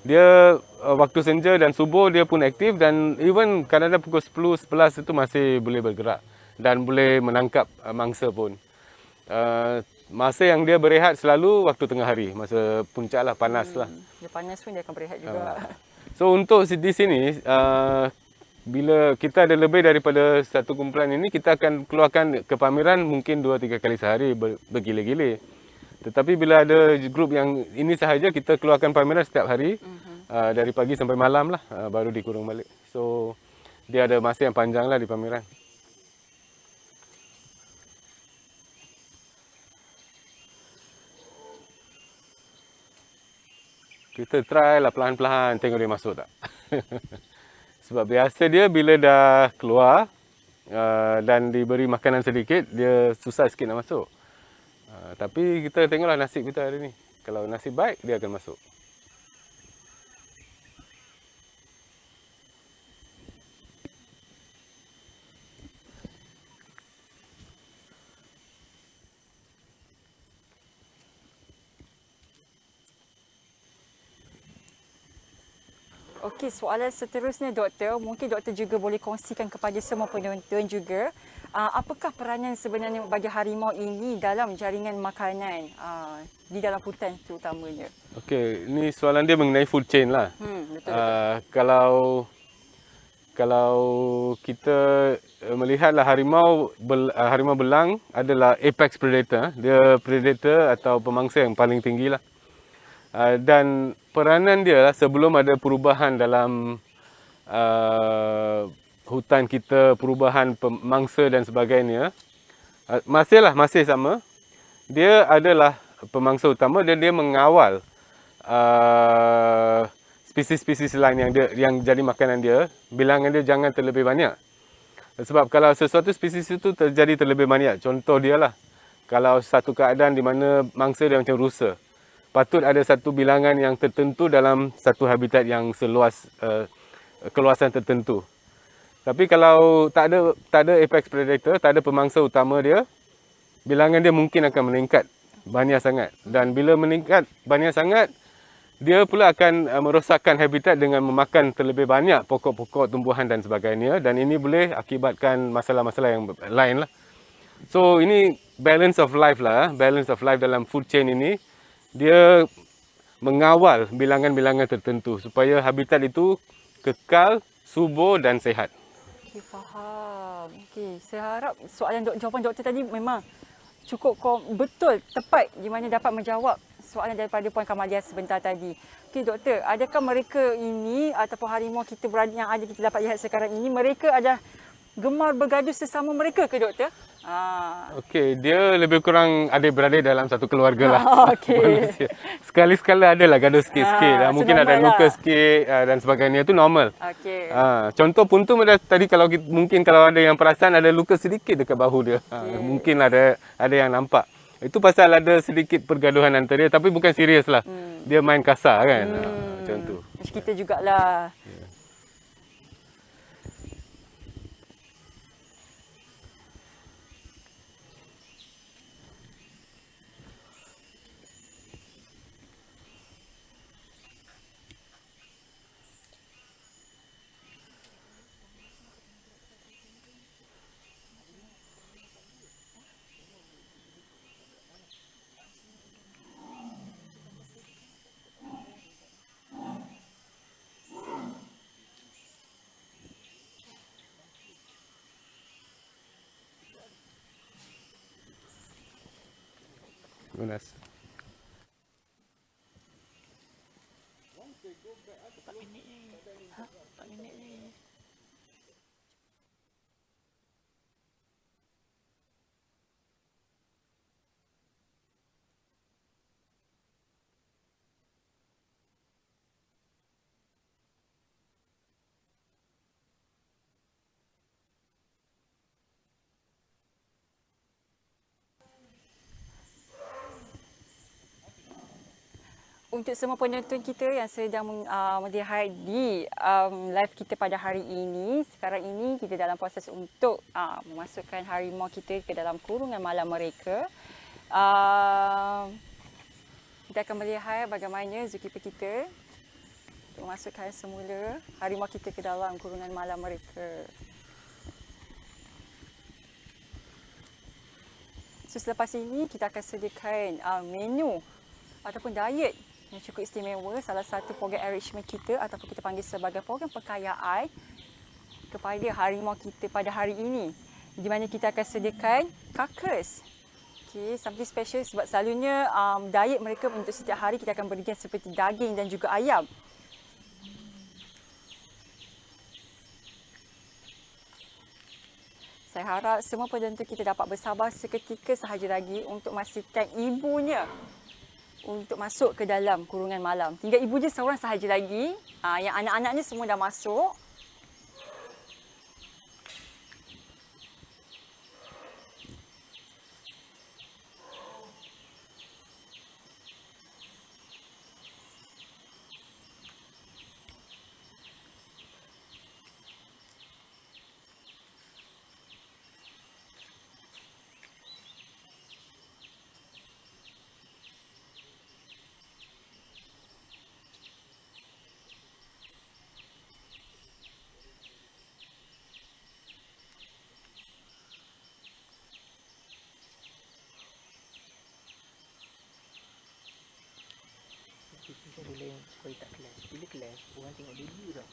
Dia waktu senja dan subuh dia pun aktif, dan even kadang-kadang pukul 10, 11 itu masih boleh bergerak dan boleh menangkap mangsa pun. Masa yang dia berehat selalu waktu tengah hari, masa puncak lah, panas lah. Dia panas pun dia akan berehat juga. So untuk di sini, bila kita ada lebih daripada satu kumpulan ini, kita akan keluarkan ke pameran mungkin 2-3 kali sehari bergila-gila. Tetapi bila ada grup yang ini sahaja, kita keluarkan pameran setiap hari, dari pagi sampai malam lah, baru dikurung balik. So dia ada masa yang panjang lah di pameran. Kita try lah pelan-pelan, tengok dia masuk tak. Sebab biasa dia bila dah keluar dan diberi makanan sedikit, dia susah sikit nak masuk. Tapi kita tengoklah nasib kita hari ni. Kalau nasib baik, dia akan masuk. Okey, soalan seterusnya doktor, mungkin doktor juga boleh kongsikan kepada semua penonton juga, apakah peranan sebenarnya bagi harimau ini dalam jaringan makanan di dalam hutan terutamanya? Okey, ini soalan dia mengenai food chain lah. Betul. Kalau kita melihatlah harimau belang adalah apex predator. Dia predator atau pemangsa yang paling tinggi lah. Dan peranan dia sebelum ada perubahan dalam hutan kita, perubahan pemangsa dan sebagainya, masih sama. Dia adalah pemangsa utama dan dia mengawal spesies-spesies lain yang jadi makanan dia. Bilangan dia jangan terlebih banyak. Sebab kalau sesuatu spesies itu terjadi terlebih banyak, contoh dia lah, kalau satu keadaan di mana mangsa dia macam rusa, patut ada satu bilangan yang tertentu dalam satu habitat yang seluas keluasan tertentu. Tapi kalau tak ada apex predator, tak ada pemangsa utama dia, bilangan dia mungkin akan meningkat banyak sangat. Dan bila meningkat banyak sangat, dia pula akan merosakkan habitat dengan memakan terlebih banyak pokok-pokok, tumbuhan dan sebagainya. Dan ini boleh akibatkan masalah-masalah yang lain lah. So ini balance of life lah, balance of life dalam food chain ini. Dia mengawal bilangan-bilangan tertentu supaya habitat itu kekal, subur dan sihat. Okey, faham. Okey, saya harap jawapan doktor tadi memang cukup betul, tepat di mana dapat menjawab soalan daripada Puan Kamalia sebentar tadi. Okey doktor, adakah mereka ini ataupun harimau kita yang ada kita dapat lihat sekarang ini, mereka ada gemar bergaduh sesama mereka ke doktor? Okey, dia lebih kurang adik-beradik dalam satu keluarga lah. Okey. Sekali-sekala ada lah gaduh sikit-sikit. Mungkin ada luka lah sikit dan sebagainya. Itu normal. Okey. Contoh puntum ada tadi, mungkin kalau ada yang perasan ada luka sedikit dekat bahu dia. Mungkin ada yang nampak. Itu pasal ada sedikit pergaduhan antara dia, tapi bukan serius lah. Dia main kasar kan. Macam tu. Macam kita jugalah. Lunas. Untuk semua penonton kita yang sedang melihat di live kita pada hari ini, sekarang ini kita dalam proses untuk memasukkan harimau kita ke dalam kurungan malam mereka. Kita akan melihat bagaimana zookeeper kita untuk memasukkan semula harimau kita ke dalam kurungan malam mereka. So, selepas ini kita akan sediakan menu ataupun diet yang cukup istimewa, salah satu program enrichment kita ataupun kita panggil sebagai program perkayaan kepada harimau kita pada hari ini, di mana kita akan sediakan carcass. Okay, something special sebab selalunya diet mereka untuk setiap hari kita akan berikan seperti daging dan juga ayam. Saya harap semua penonton kita dapat bersabar seketika sahaja lagi untuk memastikan ibunya untuk masuk ke dalam kurungan malam. Tinggal ibu je seorang sahaja lagi. Yang anak-anaknya semua dah masuk. Bila kau tak kelas, bila kelas, orang tengok dulu tau.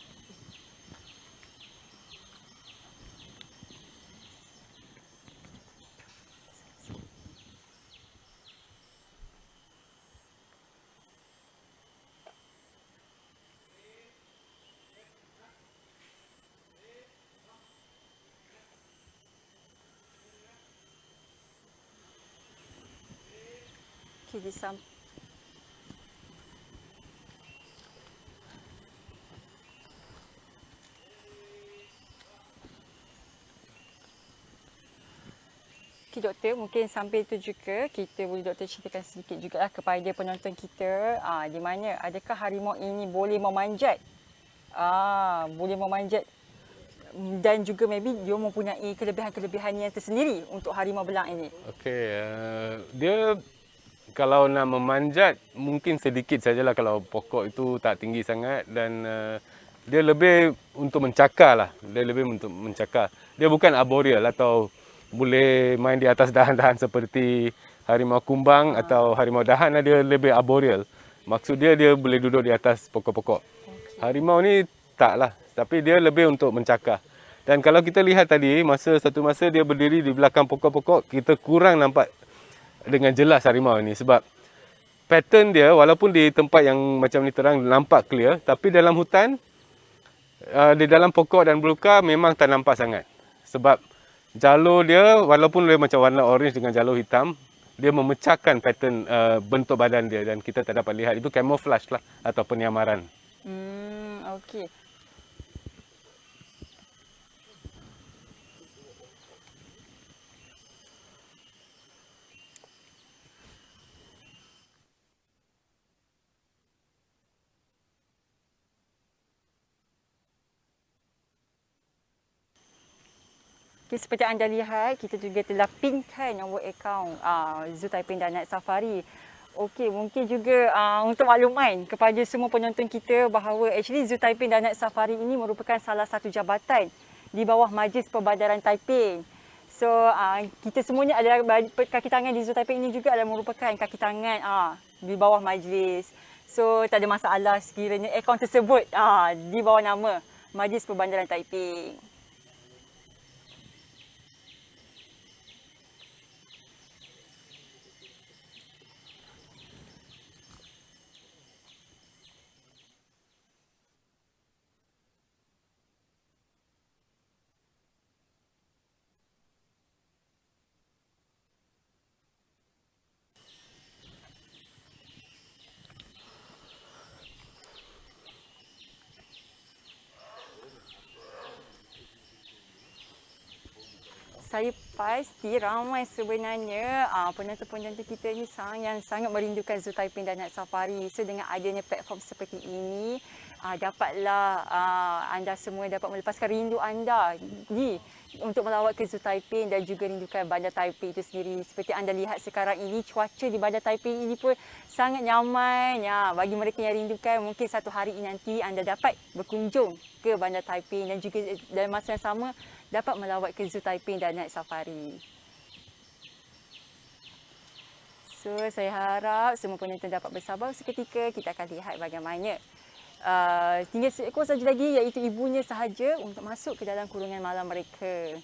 Okay, Okay, doktor, mungkin sambil itu juga kita boleh doktor ceritakan sedikit juga kepada penonton kita di mana adakah harimau ini boleh memanjat dan juga maybe dia mempunyai kelebihan-kelebihan yang tersendiri untuk harimau belang ini. Okey, dia kalau nak memanjat mungkin sedikit sajalah kalau pokok itu tak tinggi sangat dan dia lebih untuk mencakar lah. Dia lebih untuk mencakar. Dia bukan arboreal atau boleh main di atas dahan-dahan seperti harimau kumbang atau harimau dahan. Dia lebih arboreal. Maksud dia boleh duduk di atas pokok-pokok. Harimau ni taklah, tapi dia lebih untuk mencakar. Dan kalau kita lihat tadi, satu masa dia berdiri di belakang pokok-pokok, kita kurang nampak dengan jelas harimau ni sebab pattern dia walaupun di tempat yang macam ni terang nampak clear, tapi dalam hutan di dalam pokok dan belukar memang tak nampak sangat. Sebab jalur dia walaupun dia macam warna orange dengan jalur hitam, dia memecahkan pattern bentuk badan dia dan kita tak dapat lihat. Itu camouflage lah atau penyamaran. Okey. Okay, seperti anda lihat, kita juga telah pinkan nombor akaun Zoo Taiping dan Night Safari. Okey, mungkin juga untuk makluman kepada semua penonton kita bahawa actually Zoo Taiping dan Night Safari ini merupakan salah satu jabatan di bawah Majlis Perbandaran Taiping. So, kita semuanya adalah kaki tangan di Zoo Taiping ini juga adalah merupakan kaki tangan di bawah majlis. So, tak ada masalah sekiranya akaun tersebut di bawah nama Majlis Perbandaran Taiping. Saya pasti ramai sebenarnya penonton-penonton kita ni yang sangat merindukan Zoo Taiping dan Night Safari. So dengan adanya platform seperti ini, dapatlah anda semua dapat melepaskan rindu anda untuk melawat ke Zoo Taiping dan juga rindukan Bandar Taiping itu sendiri. Seperti anda lihat sekarang ini, cuaca di Bandar Taiping ini pun sangat nyaman. Bagi mereka yang rindukan, mungkin satu hari ini nanti anda dapat berkunjung ke Bandar Taiping dan juga dalam masa yang sama dapat melawat ke Zoo Taiping dan Night Safari. So, saya harap semua penonton dapat bersabar seketika. Kita akan lihat bagaimana tinggal seekor saja lagi, iaitu ibunya sahaja untuk masuk ke dalam kurungan malam mereka.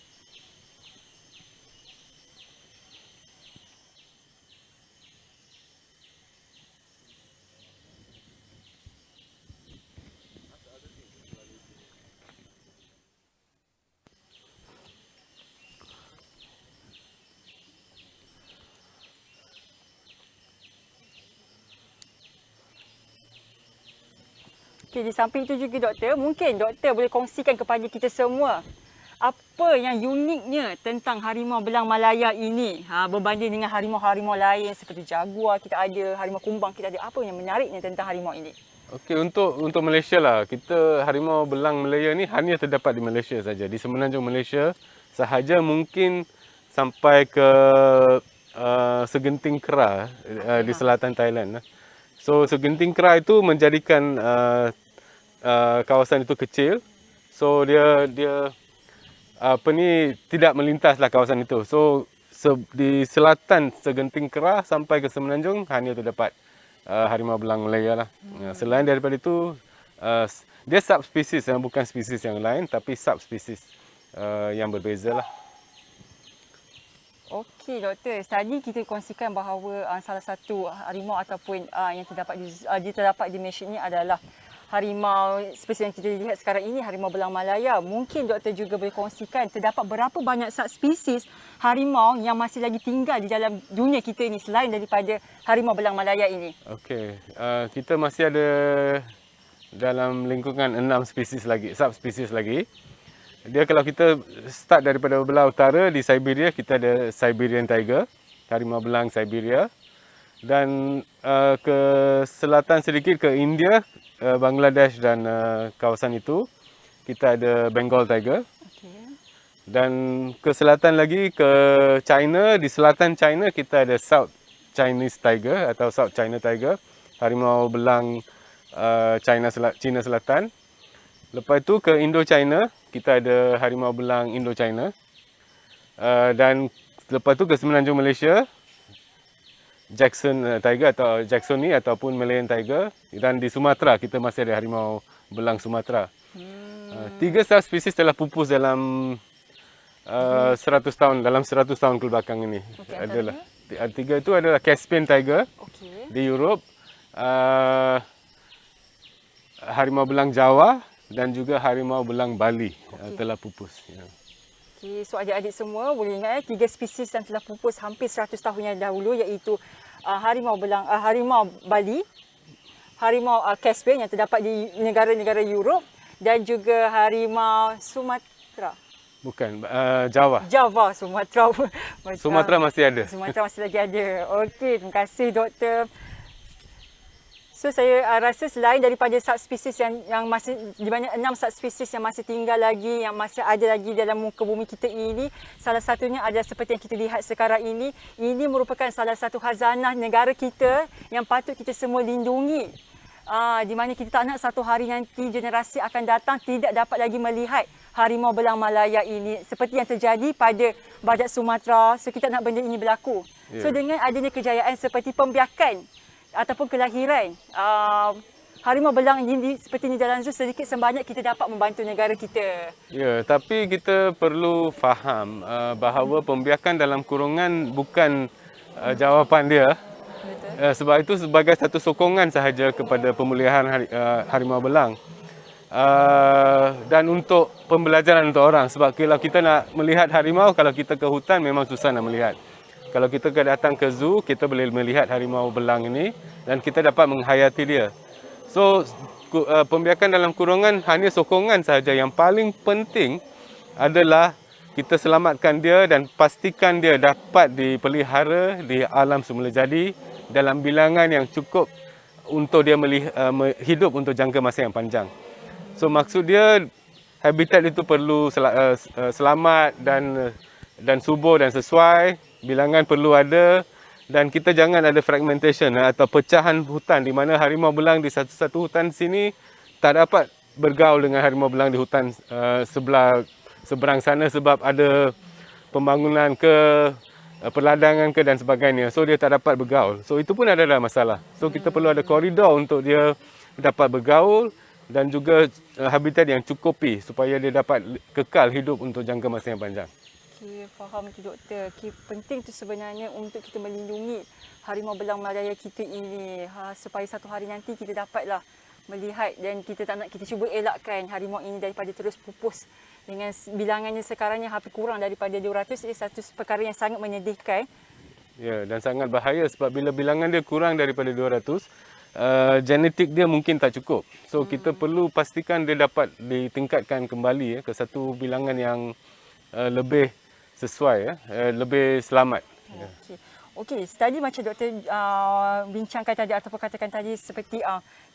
Okay, di samping itu juga doktor, mungkin doktor boleh kongsikan kepada kita semua apa yang uniknya tentang harimau belang Malaya ini berbanding dengan harimau-harimau lain seperti jaguar kita ada, harimau kumbang kita ada. Apa yang menariknya tentang harimau ini? Okey, untuk Malaysia lah, kita harimau belang Malaya ni hanya terdapat di Malaysia saja, di semenanjung Malaysia sahaja, mungkin sampai ke Segenting Kera di selatan Thailand. So Segenting Kera itu menjadikan kawasan itu kecil. So dia tidak melintaslah kawasan itu. So di selatan Segenting Kera sampai ke semenanjung hanya terdapat harimau belang Malaya lah. Selain daripada itu dia subspesies, bukan spesies yang lain tapi subspesies yang berbeza lah. Okey doktor, tadi kita kongsikan bahawa salah satu harimau ataupun yang terdapat di Malaysia ini adalah harimau spesies yang kita lihat sekarang ini, harimau belang Malaya. Mungkin doktor juga boleh kongsikan terdapat berapa banyak subspesies harimau yang masih lagi tinggal di dalam dunia kita ini selain daripada harimau belang Malaya ini? Okey, kita masih ada dalam lingkungan 6 spesies lagi, subspesies lagi. Dia kalau kita start daripada belah utara di Siberia, kita ada Siberian Tiger, harimau belang Siberia. Dan ke selatan sedikit ke India, Bangladesh dan kawasan itu, kita ada Bengal Tiger. Dan ke selatan lagi ke China, di selatan China kita ada South Chinese Tiger atau South China Tiger, harimau belang China Selatan. Lepas itu ke Indo-China, kita ada harimau belang Indo-China. Dan lepas itu ke Semenanjung Malaysia, Jackson Tiger atau Jacksoni ataupun Malayan Tiger. Dan di Sumatera kita masih ada harimau belang Sumatera. 3 subspesies telah pupus dalam 100 tahun, dalam 100 tahun ke belakang ini. Okey, Adalah 3 itu adalah Caspian Tiger Okey. di Europe, harimau belang Jawa dan juga harimau belang Bali telah pupus. Ya. Okey, so adik-adik semua boleh ingat 3 spesies yang telah pupus hampir 100 tahun yang dahulu, iaitu harimau belang harimau Bali, harimau Caspian yang terdapat di negara-negara Europe dan juga harimau Sumatera. Bukan, Jawa. Java, Sumatera. Sumatera masih ada. Sumatera masih lagi ada. Okey, terima kasih doktor. So saya rasa selain daripada subspesies yang masih di banyak 6 subspesies yang masih tinggal lagi, yang masih ada lagi dalam muka bumi kita ini, salah satunya adalah seperti yang kita lihat sekarang ini merupakan salah satu khazanah negara kita yang patut kita semua lindungi. Di mana kita tak nak satu hari nanti generasi akan datang tidak dapat lagi melihat harimau belang Malaya ini seperti yang terjadi pada badak Sumatera. So kita nak benda ini berlaku. So dengan adanya kejayaan seperti pembiakan ataupun kelahiran harimau belang ini seperti ini dalam zoo, sedikit sebanyak kita dapat membantu negara kita. Ya, tapi kita perlu faham bahawa pembiakan dalam kurungan bukan jawapan dia. Sebab itu sebagai satu sokongan sahaja kepada pemulihan harimau belang. Dan untuk pembelajaran untuk orang. Sebab kalau kita nak melihat harimau, kalau kita ke hutan memang susah nak melihat. Kalau kita datang ke zoo, kita boleh melihat harimau belang ini dan kita dapat menghayati dia. So, pembiakan dalam kurungan hanya sokongan sahaja. Yang paling penting adalah kita selamatkan dia dan pastikan dia dapat dipelihara di alam semula jadi dalam bilangan yang cukup untuk dia hidup untuk jangka masa yang panjang. So maksud dia habitat itu perlu selamat dan subur dan sesuai, bilangan perlu ada dan kita jangan ada fragmentation atau pecahan hutan di mana harimau belang di satu hutan sini tak dapat bergaul dengan harimau belang di hutan seberang sana sebab ada pembangunan ke perladangan ke dan sebagainya. So dia tak dapat bergaul. So itu pun adalah masalah. So kita perlu ada koridor untuk dia dapat bergaul dan juga habitat yang cukupi supaya dia dapat kekal hidup untuk jangka masa yang panjang. Okey, faham tu doktor. Okey, penting tu sebenarnya untuk kita melindungi harimau belang Malaya kita ini supaya satu hari nanti kita dapatlah melihat dan kita tak nak kita cuba elakkan harimau ini daripada terus pupus. Dengan bilangannya sekarang yang hampir kurang daripada 200, ini satu perkara yang sangat menyedihkan. Ya, dan sangat bahaya sebab bila bilangan dia kurang daripada 200, genetik dia mungkin tak cukup. So kita perlu pastikan dia dapat ditingkatkan kembali ke satu bilangan yang lebih sesuai, lebih selamat. Okey, tadi macam doktor bincangkan tadi ataupun katakan tadi seperti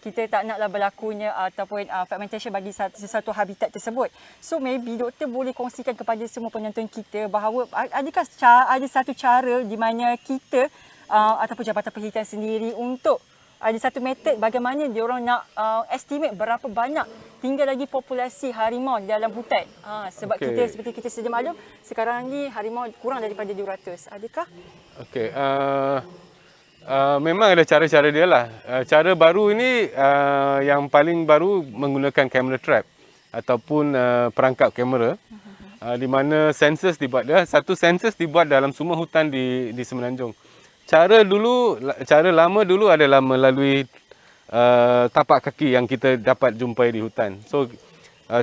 kita tak naklah berlakunya ataupun fragmentation bagi sesuatu habitat tersebut. So maybe doktor boleh kongsikan kepada semua penonton kita bahawa adakah ada satu cara di mana kita ataupun Jabatan Perhutian sendiri untuk ada satu metod bagaimana diorang nak estimate berapa banyak tinggal lagi populasi harimau di dalam hutan. Sebab kita seperti kita sedia maklum sekarang ni harimau kurang daripada 200. Adakah? Okey, memang ada cara-cara dia lah. Cara baru ini yang paling baru menggunakan camera trap ataupun perangkap kamera di mana sensus dibuat. Satu sensus dibuat dalam semua hutan di Semenanjung. Cara lama dulu adalah melalui tapak kaki yang kita dapat jumpai di hutan. So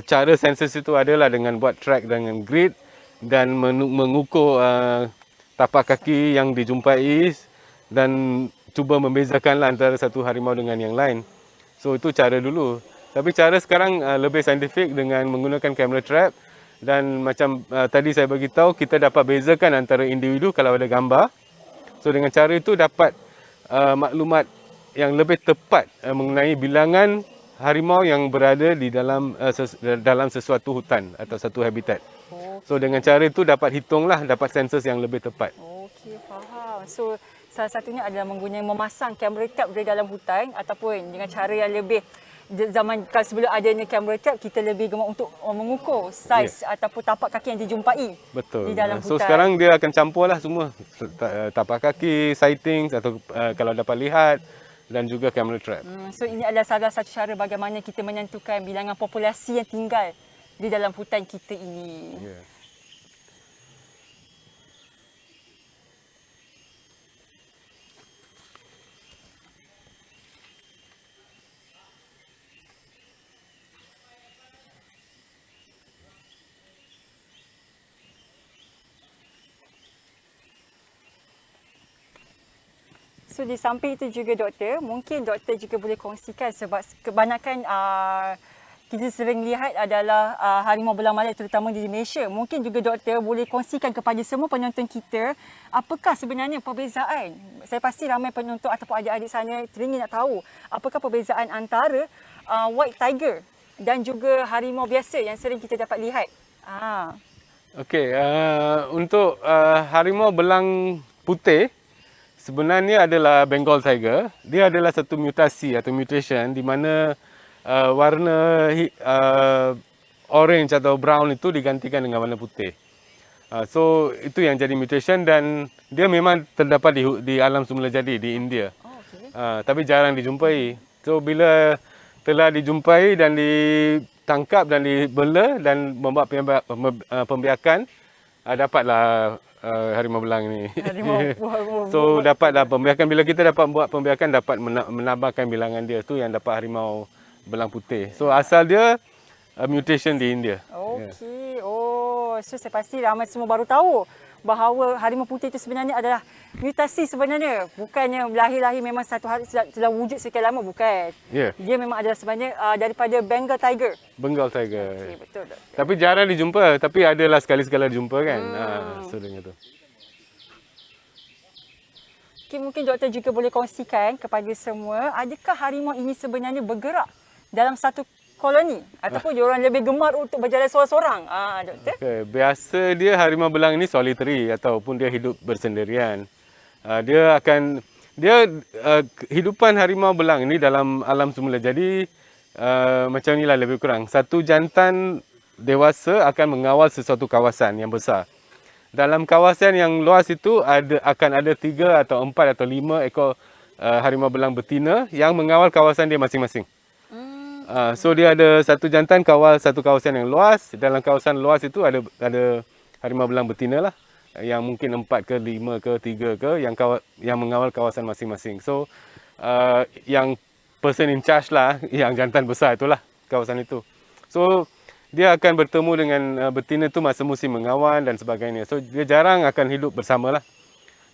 cara sensus itu adalah dengan buat track dengan grid dan mengukur tapak kaki yang dijumpai dan cuba membezakanlah antara satu harimau dengan yang lain. So itu cara dulu. Tapi cara sekarang lebih saintifik dengan menggunakan camera trap dan macam tadi saya bagi tahu kita dapat bezakan antara individu kalau ada gambar. So dengan cara itu dapat maklumat yang lebih tepat mengenai bilangan harimau yang berada di dalam sesuatu hutan atau satu habitat. So dengan cara itu dapat hitunglah, dapat sensus yang lebih tepat. Okey, faham. So salah satunya adalah memasang kamera trap di dalam hutan ataupun dengan cara yang lebih zaman kalau sebelum adanya kamera trap kita lebih gemar untuk mengukur saiz ataupun tapak kaki yang dijumpai Betul. di dalam So hutan. sekarang dia akan campurlah semua tapak kaki, sightings atau kalau dapat lihat dan juga camera trap. So ini adalah salah satu cara bagaimana kita menentukan bilangan populasi yang tinggal di dalam hutan kita ini. Yeah. So di samping itu juga doktor, mungkin doktor juga boleh kongsikan sebab kebanyakan kita sering lihat adalah harimau belang Malay terutama di Malaysia. Mungkin juga doktor boleh kongsikan kepada semua penonton kita apakah sebenarnya perbezaan. Saya pasti ramai penonton ataupun adik-adik sana teringin nak tahu apakah perbezaan antara white tiger dan juga harimau biasa yang sering kita dapat lihat. Okey, untuk harimau belang putih sebenarnya adalah Bengal tiger. Dia adalah satu mutasi atau mutation di mana warna orange atau brown itu digantikan dengan warna putih. So itu yang jadi mutation dan dia memang terdapat di alam semula jadi di India. Tapi jarang dijumpai. So bila telah dijumpai dan ditangkap dan dibela dan membuat pembiakan, dapatlah harimau belang ni. So dapatlah pembiakan. Bila kita dapat buat pembiakan, dapat menambahkan bilangan dia. Tu yang dapat harimau belang putih. So asal dia mutation di India. Okey. Oh, so saya pasti ramai semua baru tahu bahawa harimau putih itu sebenarnya adalah mutasi sebenarnya. Bukannya lahir-lahir memang satu hari telah wujud sekian lama, bukan. Yeah. Dia memang adalah sebenarnya daripada Bengal tiger. Bengal tiger. Okey, betul. Tapi jarang dijumpa. Tapi adalah sekali-sekala dijumpa kan. So dengan tu. Okay, mungkin doktor juga boleh kongsikan kepada semua, adakah harimau ini sebenarnya bergerak dalam satu koloni ataupun diorang lebih gemar untuk berjalan seorang-seorang? Doktor. Okay. Biasa dia harimau belang ini solitary ataupun dia hidup bersendirian. Kehidupan harimau belang ini dalam alam semula jadi macam inilah lebih kurang. Satu jantan dewasa akan mengawal sesuatu kawasan yang besar. Dalam kawasan yang luas itu akan ada 3 atau 4 atau 5 ekor harimau belang betina yang mengawal kawasan dia masing-masing. So dia ada satu jantan kawal satu kawasan yang luas. Dalam kawasan luas itu ada harimau belang betina lah, yang mungkin 4 ke 5 ke 3 ke yang mengawal kawasan masing-masing. So yang person in charge lah, yang jantan besar itulah kawasan itu. So dia akan bertemu dengan betina tu masa musim mengawan dan sebagainya. So dia jarang akan hidup bersama lah.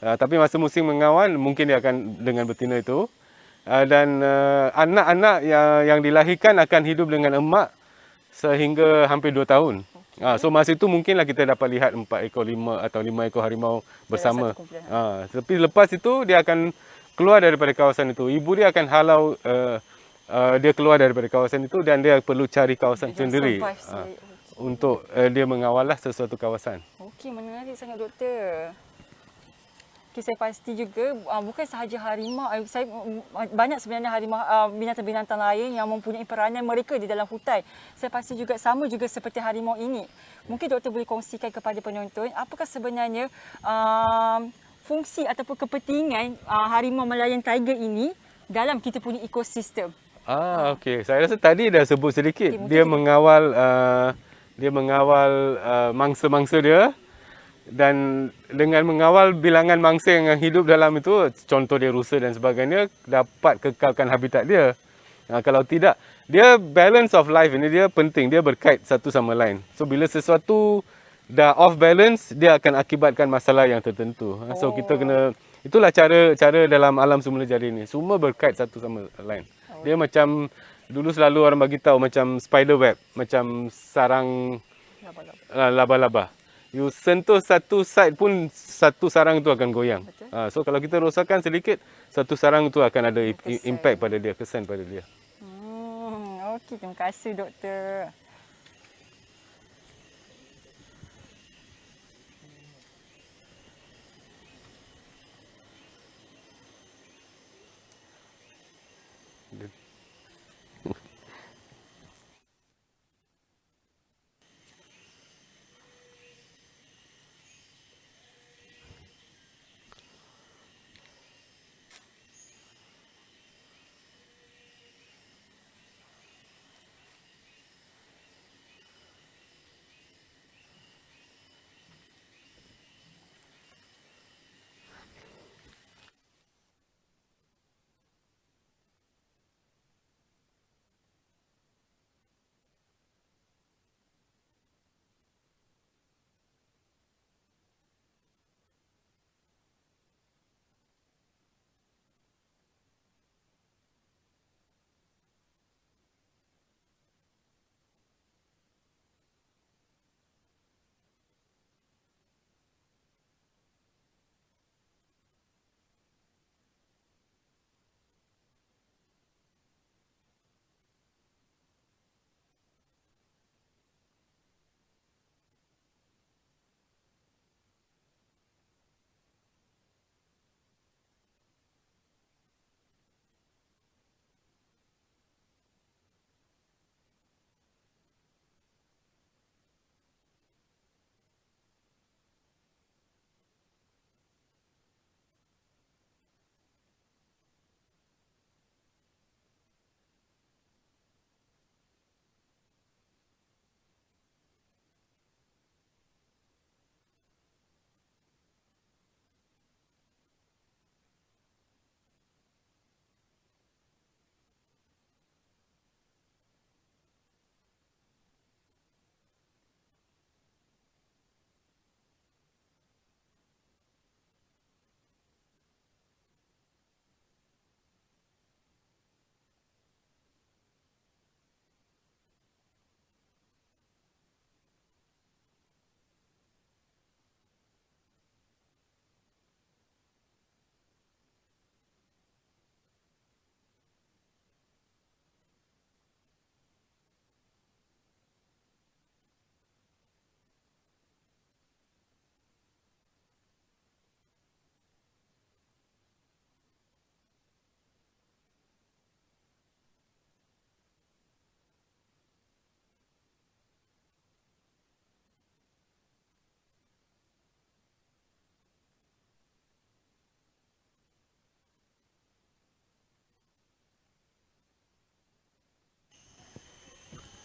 Tapi masa musim mengawan mungkin dia akan dengan betina itu. Dan anak-anak yang dilahirkan akan hidup dengan emak sehingga hampir 2 tahun. So masa itu mungkinlah kita dapat lihat 4 ekor, 5 atau 5 ekor harimau bersama. Tapi lepas itu dia akan keluar daripada kawasan itu. Ibu dia akan halau dia keluar daripada kawasan itu dan dia perlu cari kawasan sendiri untuk dia mengawal lah sesuatu kawasan. Okey, menarik sangat doktor. Okay, saya pasti juga bukan sahaja harimau, saya banyak sebenarnya harimau binatang-binatang lain yang mempunyai peranan mereka di dalam hutan. Saya pasti juga sama juga seperti harimau ini. Mungkin doktor boleh kongsikan kepada penonton apakah sebenarnya fungsi ataupun kepentingan harimau Malayan tiger ini dalam kita punya ekosistem. Okey. Saya rasa tadi dah sebut sedikit. Okay, dia mengawal mangsa-mangsa dia. Dan dengan mengawal bilangan mangsa yang hidup dalam itu, contoh dia rusa dan sebagainya, dapat kekalkan habitat dia. Kalau tidak, dia balance of life ini dia penting, dia berkait satu sama lain. So bila sesuatu dah off balance, dia akan akibatkan masalah yang tertentu. So kita kena, itulah cara dalam alam semula jadi ini. Semua berkait satu sama lain. Dia macam, dulu selalu orang bagi tahu macam spider web, macam sarang laba-laba. You sentuh satu side pun satu sarang itu akan goyang. So kalau kita rosakkan sedikit, satu sarang itu akan ada impact pada dia, kesan pada dia. Okey, terima kasih doktor.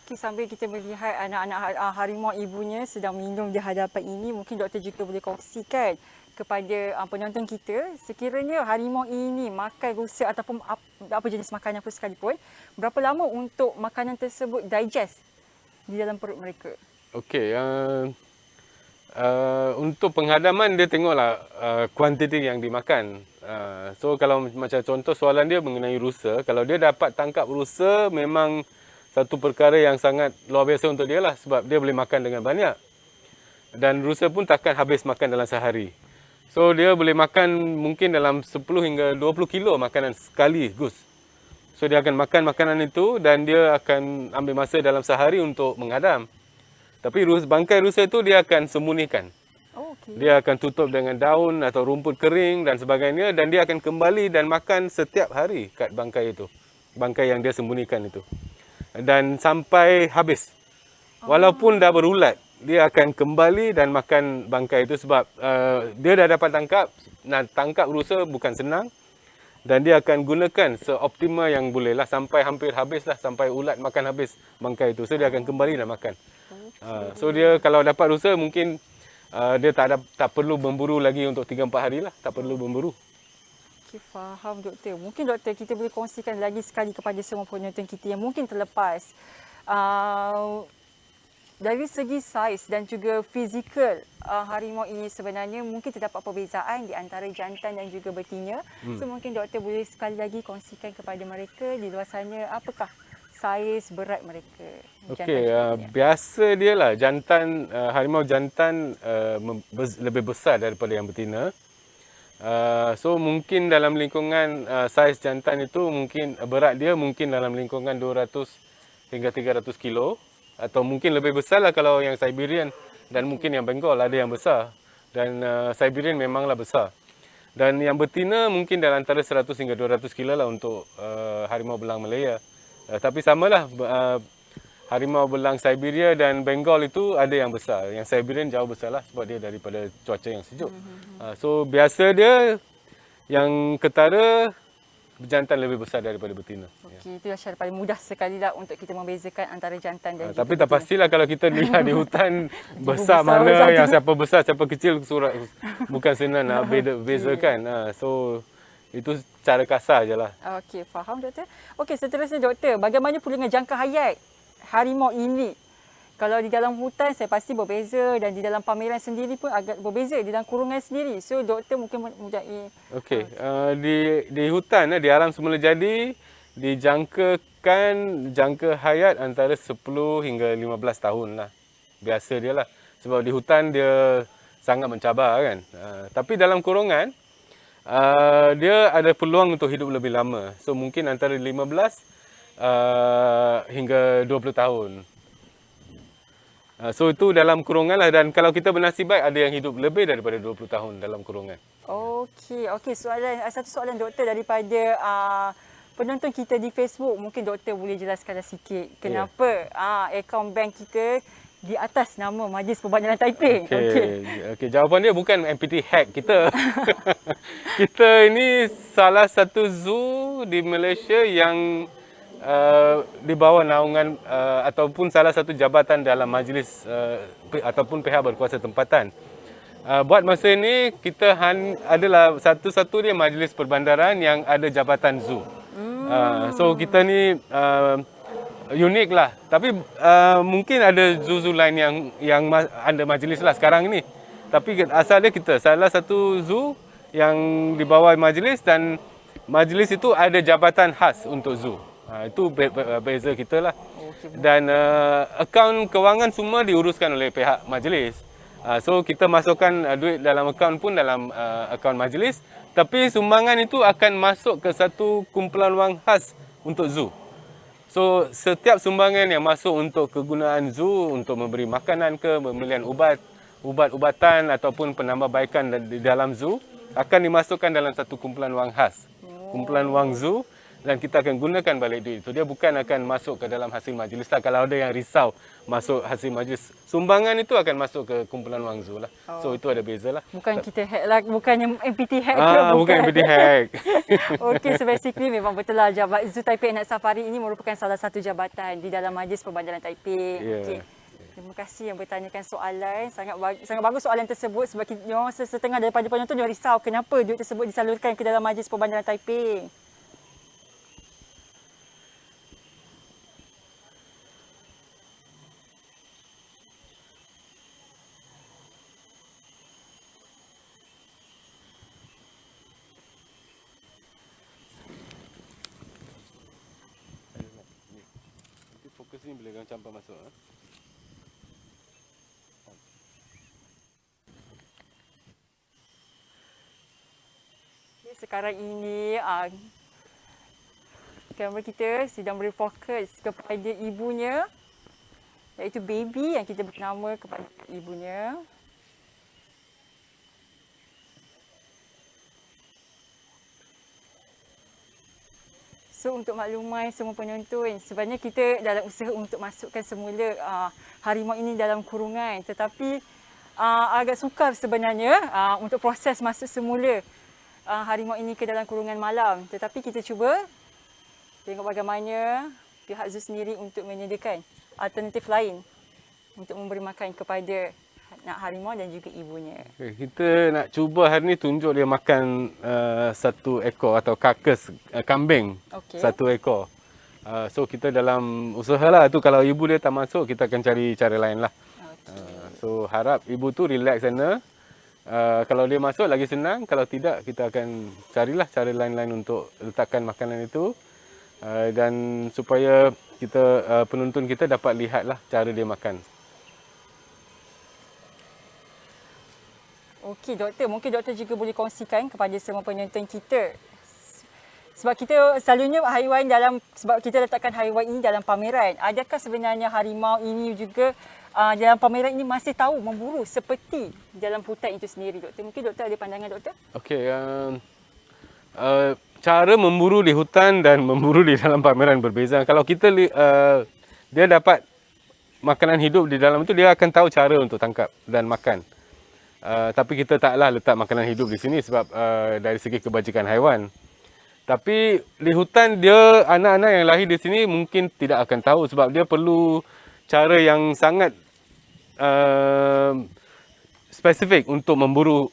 Okay, sambil kita melihat anak-anak harimau ibunya sedang minum di hadapan ini, mungkin doktor juga boleh kongsikan kepada penonton kita, sekiranya harimau ini makan rusa ataupun apa jenis makanan pun sekalipun, berapa lama untuk makanan tersebut digest di dalam perut mereka? Okey, untuk penghadaman dia tengoklah kuantiti yang dimakan. So kalau macam contoh soalan dia mengenai rusa, kalau dia dapat tangkap rusa memang satu perkara yang sangat luar biasa untuk dia lah, sebab dia boleh makan dengan banyak. Dan rusa pun takkan habis makan dalam sehari. So dia boleh makan mungkin dalam 10 hingga 20 kilo makanan sekali Gus. So dia akan makan makanan itu dan dia akan ambil masa dalam sehari untuk menghadam. Tapi bangkai rusa itu dia akan sembunyikan. Oh, okay. Dia akan tutup dengan daun atau rumput kering dan sebagainya, dan dia akan kembali dan makan setiap hari kat bangkai itu. Bangkai yang dia sembunyikan itu. Dan sampai habis. Walaupun dah berulat, dia akan kembali dan makan bangkai itu sebab dia dah dapat tangkap. Nak tangkap rusa bukan senang. Dan dia akan gunakan seoptimal yang boleh lah sampai hampir habis lah, sampai ulat makan habis bangkai itu. So dia akan kembali dan makan. So dia kalau dapat rusa mungkin dia tak perlu memburu lagi untuk 3-4 hari lah. Tak perlu memburu. Okay, faham doktor. Mungkin doktor kita boleh kongsikan lagi sekali kepada semua penonton kita yang mungkin terlepas. Dari segi saiz dan juga fizikal harimau ini sebenarnya mungkin terdapat perbezaan di antara jantan dan juga betina. So mungkin doktor boleh sekali lagi kongsikan kepada mereka di luar sana apakah saiz berat mereka. Okey, biasa dia lah jantan, harimau jantan lebih besar daripada yang betina. So mungkin dalam lingkungan saiz jantan itu mungkin berat dia mungkin dalam lingkungan 200 hingga 300 kilo. Atau mungkin lebih besar lah kalau yang Siberian, dan mungkin yang Bengal ada yang besar, dan Siberian memanglah besar. Dan yang betina mungkin dalam antara 100 hingga 200 kilo lah untuk harimau belang Malaya. Tapi samalah harimau belang Siberia dan Bengal itu ada yang besar. Yang Siberian jauh besar lah sebab dia daripada cuaca yang sejuk. So biasa dia yang ketara jantan lebih besar daripada betina. Okey, itu cara paling mudah sekali lah untuk kita membezakan antara jantan dan Tapi tak pastilah kalau kita lihat di hutan besar mana besar yang siapa besar siapa kecil bukan senang nak bezakan. So itu cara kasar je lah. Okey, faham doktor. Okey, seterusnya doktor, bagaimana pula dengan jangka hayat harimau ini? Kalau di dalam hutan saya pasti berbeza dan di dalam pameran sendiri pun agak berbeza di dalam kurungan sendiri. So doktor mungkin mempunyai Okey, di hutan di alam semula jadi dijangkakan jangka hayat antara 10 hingga 15 tahun lah. Biasa dia lah. Sebab di hutan dia sangat mencabar kan. Tapi dalam kurungan dia ada peluang untuk hidup lebih lama. So mungkin antara 15 hingga 20 tahun. So itu dalam kurungan lah, dan kalau kita bernasib baik ada yang hidup lebih daripada 20 tahun dalam kurungan. Okey, satu soalan doktor daripada penonton kita di Facebook. Mungkin doktor boleh jelaskan sikit kenapa akaun bank kita di atas nama Majlis Perbandaran Taiping. Okey, jawapan dia bukan MPT hack kita. Kita ini salah satu zoo di Malaysia yang di bawah naungan ataupun salah satu jabatan dalam majlis ataupun pihak berkuasa tempatan. Buat masa ini kita adalah satu-satunya majlis perbandaran yang ada jabatan zoo. So kita ni unik lah. Tapi mungkin ada zoo-zoo lain yang ada majlis lah sekarang ini. Tapi asal dia kita salah satu zoo yang di bawah majlis, dan majlis itu ada jabatan khas untuk zoo. Itu beza kita lah. Dan akaun kewangan semua diuruskan oleh pihak majlis. So kita masukkan duit dalam akaun pun dalam akaun majlis. Tapi sumbangan itu akan masuk ke satu kumpulan wang khas untuk zoo. So setiap sumbangan yang masuk untuk kegunaan zoo, untuk memberi makanan ke, pembelian ubat-ubatan ataupun penambahbaikan di dalam zoo, akan dimasukkan dalam satu kumpulan wang khas. Kumpulan wang zoo. dan kita akan gunakan balik duit itu. Dia bukan akan masuk ke dalam hasil majlis lah. Kalau ada yang risau masuk hasil majlis, sumbangan itu akan masuk ke kumpulan Wang Zu lah. So itu ada beza lah. Bukan kita hack lah, bukannya MPT hack ke? Bukan MPT hack. Okey, so basically memang betul lah Jabat Zoo Taipei Night Safari ini merupakan salah satu jabatan di dalam Majlis Perbandaran Taipei. Yeah. Okey. Terima kasih yang bertanyakan soalan. Sangat bagus soalan tersebut sebab setengah daripada penonton dia risau kenapa duit tersebut disalurkan ke dalam Majlis Perbandaran Taipei. Fokus ni boleh kau campak masuk. Sekarang ini kamera kita sedang beri fokus kepada ibunya, iaitu baby yang kita beri nama kepada ibunya. So untuk makluman semua penonton, sebenarnya kita dalam usaha untuk masukkan semula harimau ini dalam kurungan, tetapi agak sukar sebenarnya untuk proses masuk semula harimau ini ke dalam kurungan malam. Tetapi kita cuba tengok bagaimana pihak zoo sendiri untuk menyediakan alternatif lain untuk memberi makan kepada nak harimau dan juga ibunya. Kita nak cuba hari ni tunjuk dia makan satu ekor atau karkas kambing. Okey. Satu ekor. So kita dalam usaha lah tu, kalau ibu dia tak masuk kita akan cari cara lain lah. So harap ibu tu relax sana. Kalau dia masuk lagi senang, kalau tidak kita akan carilah cara lain-lain untuk letakkan makanan itu. Dan supaya kita penonton kita dapat lihatlah cara dia makan. Okey doktor, mungkin doktor juga boleh kongsikan kepada semua penonton kita. Sebab kita selalunya haiwan sebab kita letakkan haiwan ini dalam pameran. Adakah sebenarnya harimau ini juga dalam pameran ini masih tahu memburu seperti dalam hutan itu sendiri doktor? Mungkin doktor ada pandangan doktor? Okey, cara memburu di hutan dan memburu di dalam pameran berbeza. Kalau kita dia dapat makanan hidup di dalam itu, dia akan tahu cara untuk tangkap dan makan. Tapi kita taklah letak makanan hidup di sini sebab dari segi kebajikan haiwan. Tapi di hutan dia, anak-anak yang lahir di sini mungkin tidak akan tahu sebab dia perlu cara yang sangat spesifik untuk memburu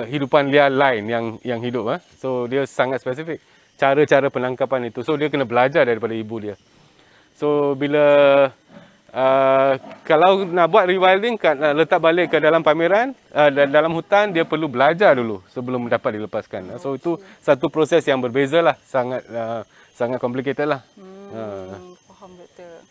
hidupan liar lain yang hidup. So dia sangat spesifik cara-cara penangkapan itu. So dia kena belajar daripada ibu dia. So bila kalau nak buat rewilding, letak balik ke dalam pameran, dalam hutan, dia perlu belajar dulu sebelum dapat dilepaskan. So itu satu proses yang berbeza lah, sangat complicated lah. Faham doktor.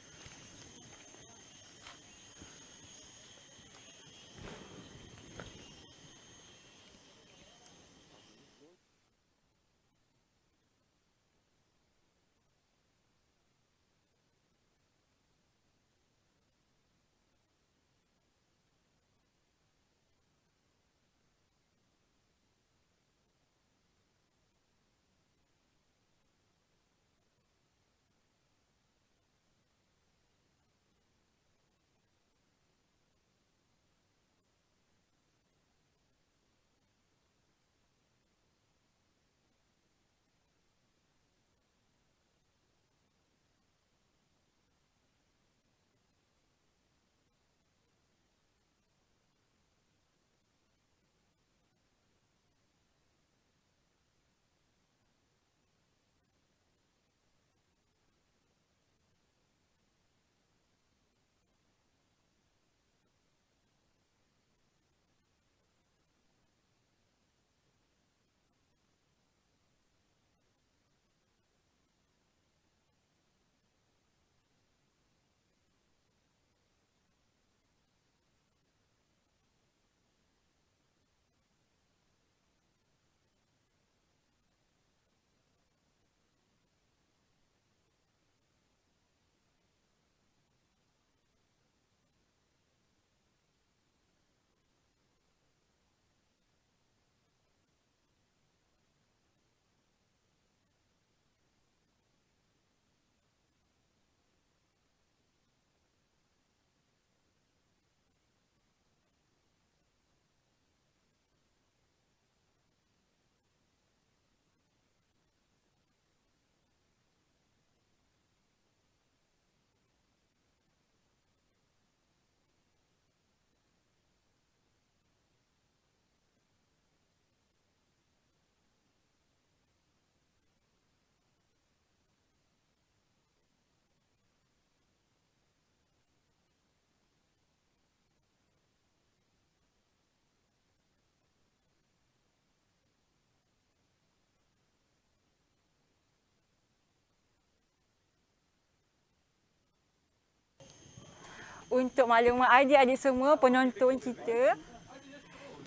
untuk maklumat adik-adik semua penonton kita,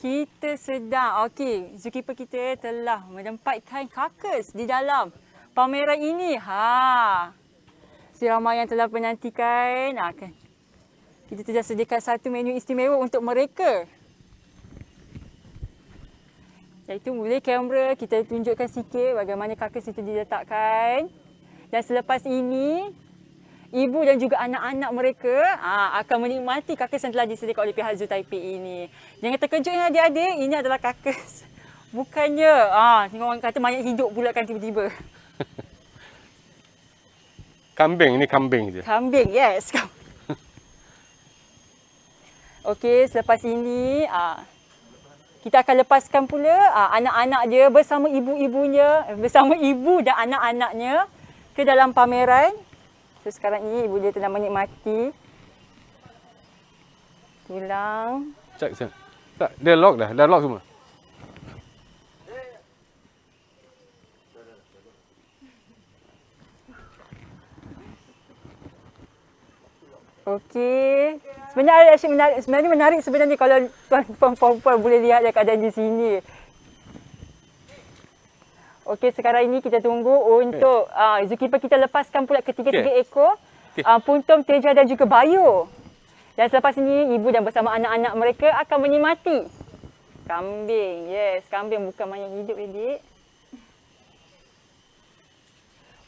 kita sedang, okey, zookeeper kita telah menempatkan carcass di dalam pameran ini. Si ramai yang telah menantikan, kita telah sediakan satu menu istimewa untuk mereka. Iaitu boleh kamera kita tunjukkan sikit bagaimana carcass itu diletakkan. Dan selepas ini, ibu dan juga anak-anak mereka akan menikmati carcass yang telah disediakan oleh pihak Zoo Taipei ini. Jangan terkejut ya adik-adik, ini adalah carcass. Bukannya, orang kata mayat hidup pula kan tiba-tiba. Kambing, ini kambing je. Kambing, yes. Okey, selepas ini, kita akan lepaskan pula anak-anak dia bersama ibu-ibunya, bersama ibu dan anak-anaknya ke dalam pameran. So sekarang ini ibu dia tengah menikmati tulang. Cek. Tak, dia lock dah lock semua. Okey. Sebenarnya menarik sebenarnya kalau tuan-tuan puan-puan boleh lihat keadaan di sini. Okey, sekarang ini kita tunggu untuk zookeeper kita lepaskan pula ketiga-tiga ekor puntung, teja dan juga bayu. Dan selepas ini ibu dan bersama anak-anak mereka akan menikmati kambing. Yes, kambing bukan mayat hidup adik.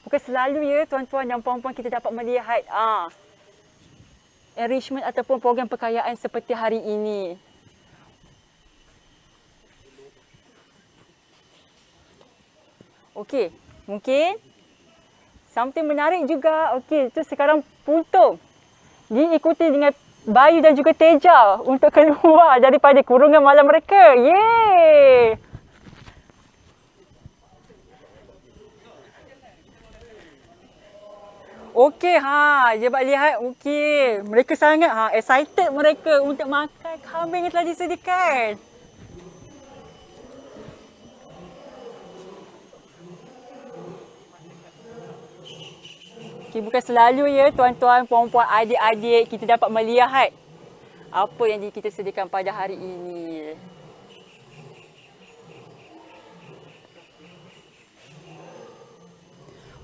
Bukan selalu ya tuan-tuan dan puan-puan kita dapat melihat enrichment ataupun program perkayaan seperti hari ini. Okey, mungkin something menarik juga. Okey, itu sekarang puntung diikuti dengan bayu dan juga teja untuk keluar daripada kurungan malam mereka. Yeay! Okey, dapat lihat. Okey, mereka sangat excited mereka untuk makan kambing yang telah disediakan. Okey, bukan selalu ya tuan-tuan, puan-puan, adik-adik kita dapat melihat apa yang kita sediakan pada hari ini.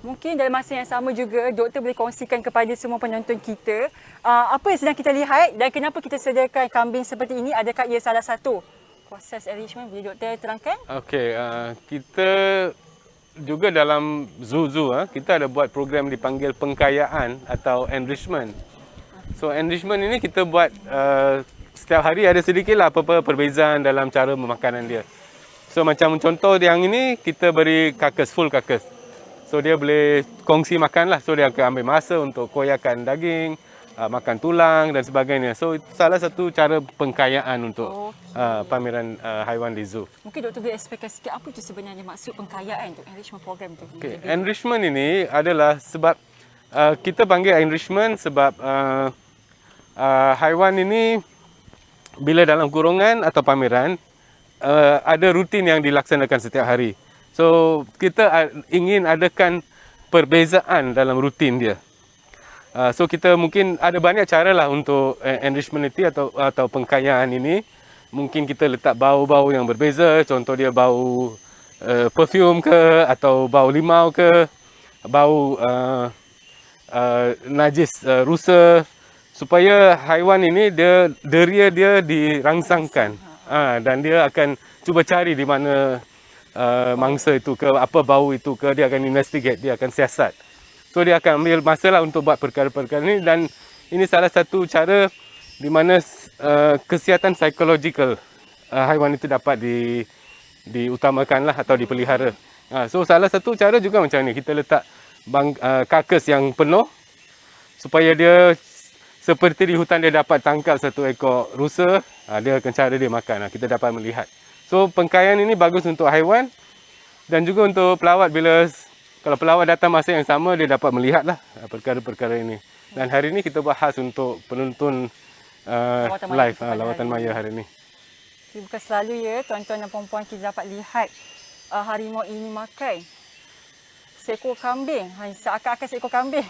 Mungkin dalam masa yang sama juga, doktor boleh kongsikan kepada semua penonton kita apa yang sedang kita lihat dan kenapa kita sediakan kambing seperti ini. Adakah ia salah satu proses enrichment? Boleh doktor terangkan? Okey, kita juga dalam zoo kita ada buat program dipanggil pengkayaan atau enrichment. So enrichment ini kita buat setiap hari ada sedikitlah apa-apa perbezaan dalam cara memakanan dia. So macam contoh yang ini kita beri carcass, full carcass. So dia boleh kongsi makan lah. So dia akan ambil masa untuk koyakan daging, makan tulang dan sebagainya. So itu salah satu cara pengkayaan untuk pameran haiwan di zoo. Mungkin doktor boleh explainkan sikit apa itu sebenarnya maksud pengkayaan untuk enrichment program tu. Okay. Enrichment ini adalah sebab kita panggil enrichment sebab haiwan ini bila dalam kurungan atau pameran ada rutin yang dilaksanakan setiap hari. So kita ingin adakan perbezaan dalam rutin dia. So kita mungkin ada banyak cara lah untuk enrichment ini atau pengkayaan ini. Mungkin kita letak bau-bau yang berbeza. Contoh dia bau perfume ke, atau bau limau ke, bau najis rusa, supaya haiwan ini deria dia dirangsangkan dan dia akan cuba cari di mana mangsa itu ke, apa bau itu ke, dia akan investigate, dia akan siasat. So dia akan ambil masa lah untuk buat perkara-perkara ini, dan ini salah satu cara di mana kesihatan psikologikal haiwan itu dapat diutamakan lah atau dipelihara. So salah satu cara juga macam ni, kita letak carcass yang penuh supaya dia seperti di hutan dia dapat tangkap satu ekor rusa, dia akan cara dia makan, kita dapat melihat. So pengkayaan ini bagus untuk haiwan dan juga untuk pelawat. Kalau pelawat datang masa yang sama, dia dapat melihatlah perkara-perkara ini. Dan hari ini kita buat khas untuk penonton live lawatan maya hari ini. Bukan selalu ya tuan-tuan dan puan-puan kita dapat lihat harimau ini makan seekor kambing, seakan-akan seekor kambing.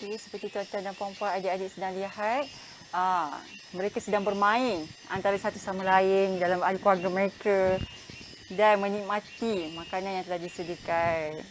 Okey, seperti tuan-tuan dan puan-puan, adik-adik sedang lihat, mereka sedang bermain antara satu sama lain dalam ahli keluarga mereka dan menikmati makanan yang telah disediakan.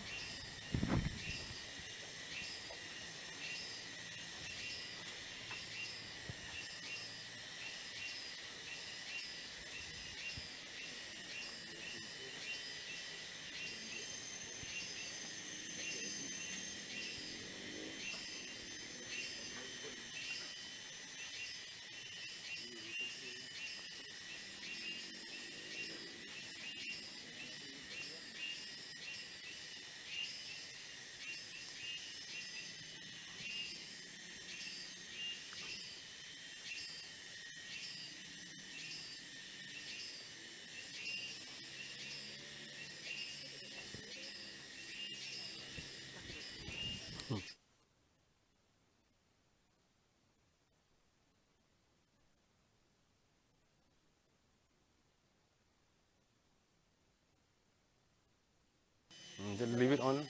Just leave it on.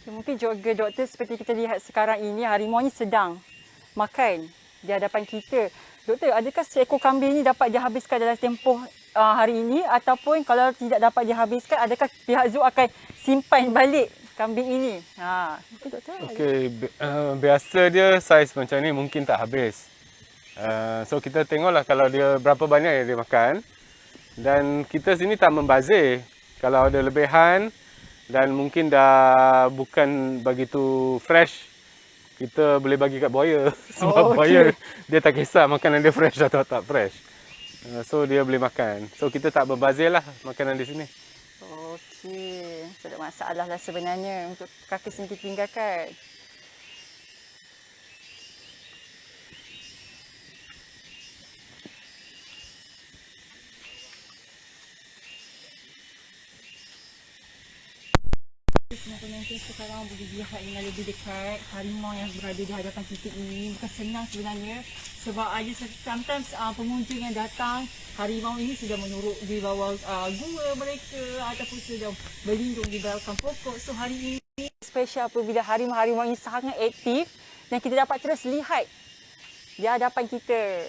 Okay, mungkin juga doktor seperti kita lihat sekarang ini, harimau ni sedang makan di hadapan kita. Doktor, adakah seekor kambing ni dapat dihabiskan dalam tempoh hari ini, ataupun kalau tidak dapat dihabiskan, adakah pihak zoo akan simpan balik kambing ini? Okay, doktor. Okey, biasa dia saiz macam ni mungkin tak habis. So kita tengoklah kalau dia berapa banyak yang dia makan. Dan kita sini tak membazir. Kalau ada lebihan dan mungkin dah bukan begitu fresh, kita boleh bagi kat buaya. Sebab buaya dia tak kisah makanan dia fresh atau tak fresh. So dia boleh makan. So kita tak membazir lah makanan di sini. Okey, tak ada masalah lah sebenarnya untuk kaki sini ditinggalkan. Semua penonton sekarang boleh lihat dengan lebih dekat harimau yang berada di hadapan kita ini. Bukan senang sebenarnya sebab ada sometimes pengunjung yang datang, harimau ini sudah menurut di bawah gua mereka ataupun sudah berlindung di belakang pokok. So hari ini special apabila harimau-harimau ini sangat aktif dan kita dapat terus lihat di hadapan kita.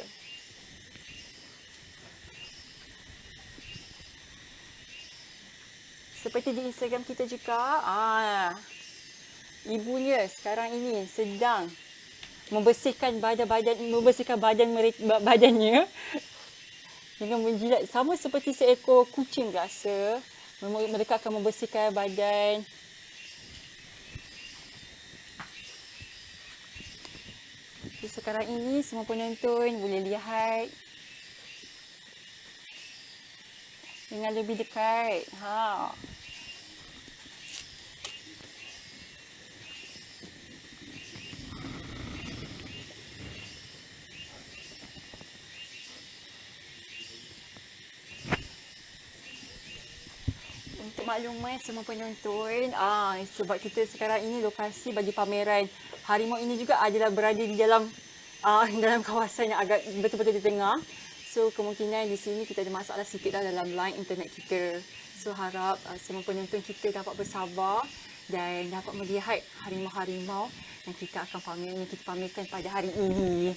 seperti di Instagram kita juga. Ibunya sekarang ini sedang membersihkan badan mereka, badannya dengan menjilat, sama seperti seekor kucing biasa. Mereka akan membersihkan badan. Jadi sekarang ini semua penonton boleh lihat dengan lebih dekat. Untuk makluman semua penonton, sebab kita sekarang ini lokasi bagi pameran harimau ini juga adalah berada di dalam dalam kawasan yang agak betul-betul di tengah. So kemungkinan di sini kita ada masalah sikit dalam line internet kita. So harap semua penonton kita dapat bersabar dan dapat melihat harimau-harimau yang kita pamerkan pada hari ini.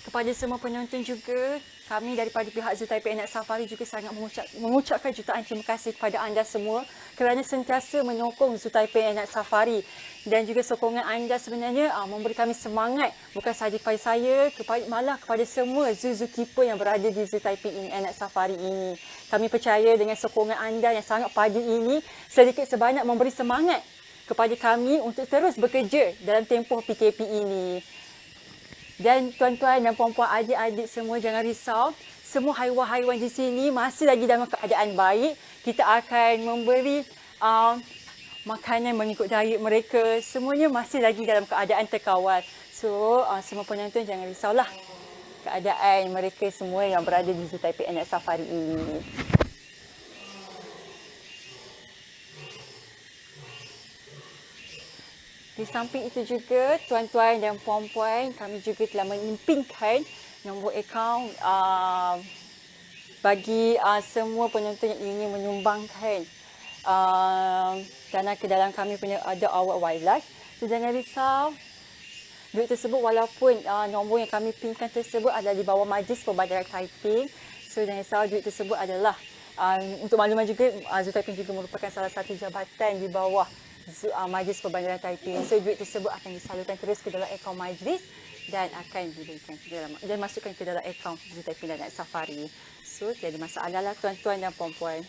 Kepada semua penonton juga, kami daripada pihak Zoo Taipei Night Safari juga sangat mengucapkan jutaan terima kasih kepada anda semua kerana sentiasa menyokong Zoo Taipei Night Safari, dan juga sokongan anda sebenarnya memberi kami semangat, bukan sahaja kepada saya, malah kepada semua zookeeper yang berada di Zoo Taipei Night Safari ini. Kami percaya dengan sokongan anda yang sangat padu ini sedikit sebanyak memberi semangat kepada kami untuk terus bekerja dalam tempoh PKP ini. Dan tuan-tuan dan puan-puan, adik-adik semua, jangan risau. Semua haiwan-haiwan di sini masih lagi dalam keadaan baik. Kita akan memberi makanan mengikut diet mereka. Semuanya masih lagi dalam keadaan terkawal. So, semua penonton jangan risaulah keadaan mereka semua yang berada di Zoo Taipei Night Safari ini. Di samping itu juga, tuan-tuan dan puan-puan, kami juga telah menyimpingkan nombor akaun bagi semua penonton yang ingin menyumbangkan dana ke dalam kami punya The Our Wildlife. So, jangan risau. Duit tersebut, walaupun nombor yang kami pinkan tersebut adalah di bawah Majlis Perbandaran Taiping. So, jangan risau, duit tersebut adalah untuk makluman juga, Zoo Taiping juga merupakan salah satu jabatan di bawah Majlis Perbandaran Taiping. So, duit tersebut akan disalurkan terus ke dalam akaun majlis dan akan diberikan ke dalam dan masukkan ke dalam akaun Zoo Taiping Night Safari. So, tiada masalah lah tuan-tuan dan puan-puan.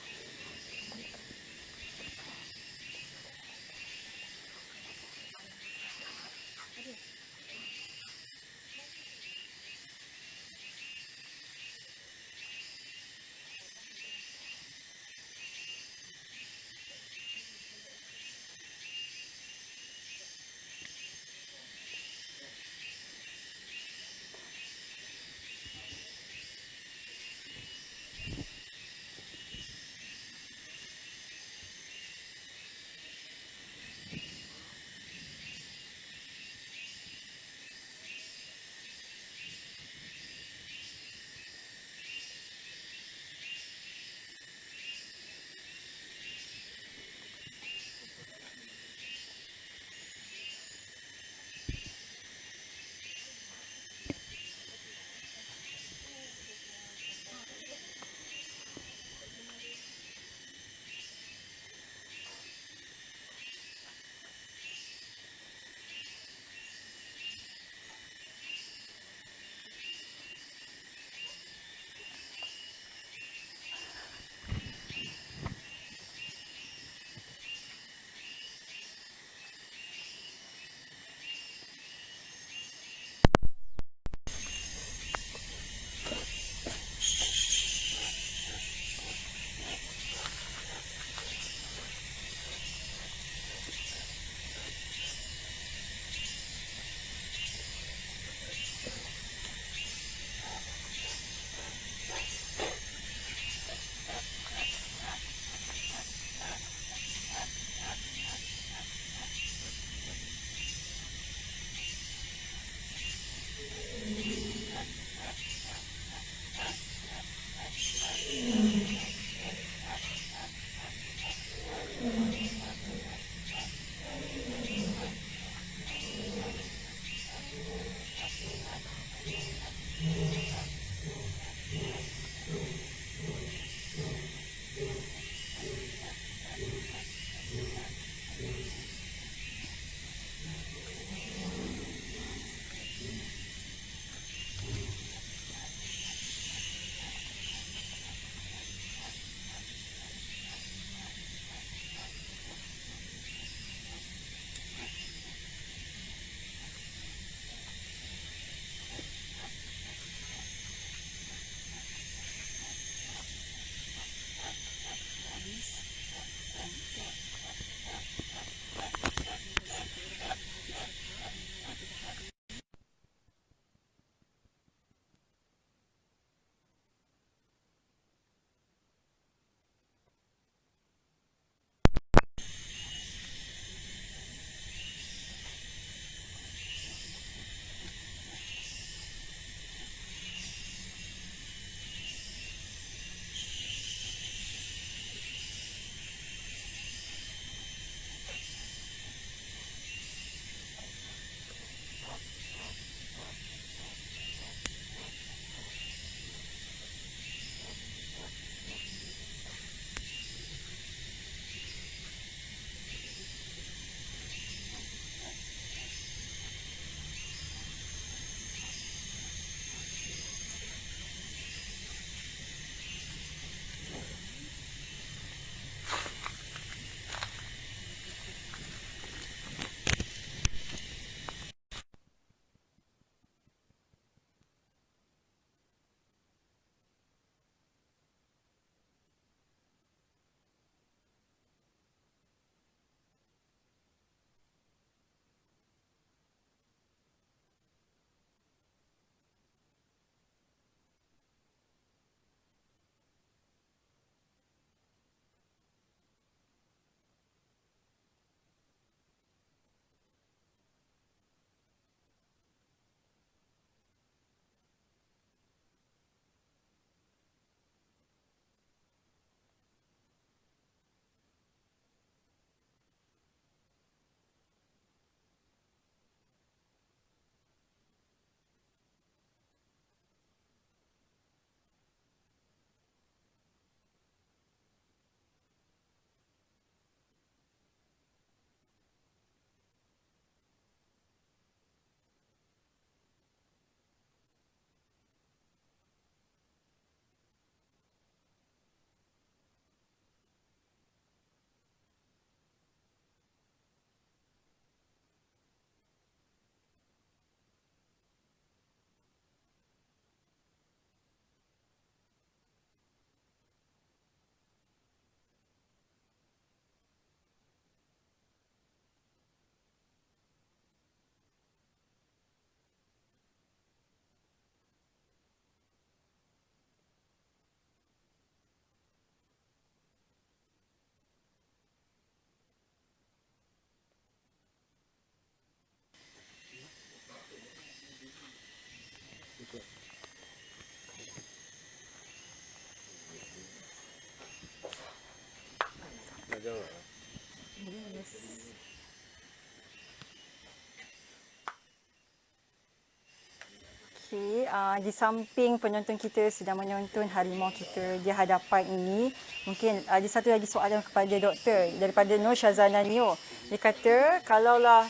Okey, di samping penonton kita sedang menonton harimau kita di hadapan ini, mungkin ada satu lagi soalan kepada doktor daripada Nur Syazana Nio. Dia kata, kalaulah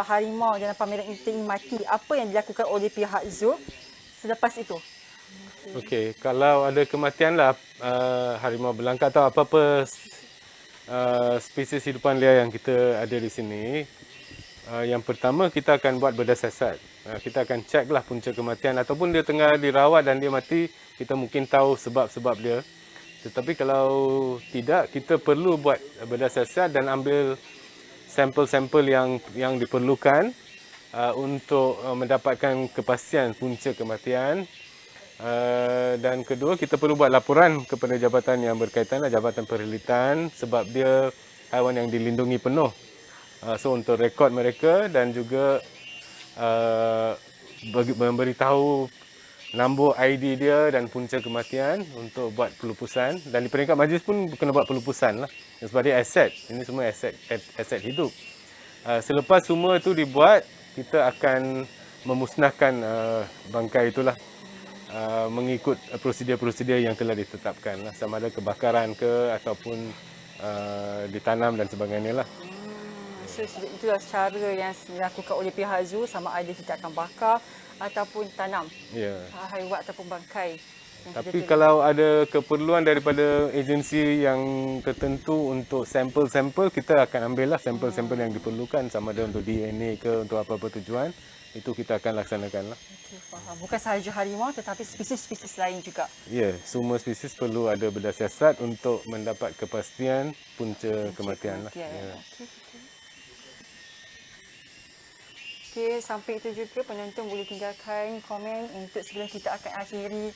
harimau dalam pameran ini mati, apa yang dilakukan oleh pihak zoo selepas itu? Okey, kalau ada kematian lah harimau belangka atau apa-apa spesies hidupan liar yang kita ada di sini, yang pertama kita akan buat bedah siasat. Kita akan cek lah punca kematian ataupun dia tengah dirawat dan dia mati, kita mungkin tahu sebab-sebab dia. Tetapi kalau tidak, kita perlu buat bedah siasat dan ambil sampel-sampel yang diperlukan untuk mendapatkan kepastian punca kematian. Dan kedua, kita perlu buat laporan kepada jabatan yang berkaitan, Jabatan Perkhidmatan, sebab dia haiwan yang dilindungi penuh. So untuk rekod mereka dan juga memberitahu nombor ID dia dan punca kematian untuk buat pelupusan. Dan di peringkat majlis pun kena buat pelupusan lah. Sebab dia aset. Ini semua aset hidup. Selepas semua itu dibuat, kita akan memusnahkan bangkai itulah. Mengikut prosedur-prosedur yang telah ditetapkan lah. Sama ada kebakaran ke ataupun ditanam dan sebagainya lah. So, itulah cara yang dilakukan oleh pihak zoo, sama ada kita akan bakar ataupun tanam haiwan ataupun bangkai. Tapi kalau ada keperluan daripada agensi yang tertentu untuk sampel-sampel, kita akan ambil lah sampel-sampel yang diperlukan, sama ada untuk DNA ke, untuk apa-apa tujuan, itu kita akan laksanakan lah. Okey, faham. Bukan sahaja harimau tetapi spesies-spesies lain juga. Ya, semua spesies perlu ada bedah siasat untuk mendapat kepastian punca kematian lah. Ya. Okey, sampai itu juga penonton boleh tinggalkan komen untuk sebelum kita akan akhiri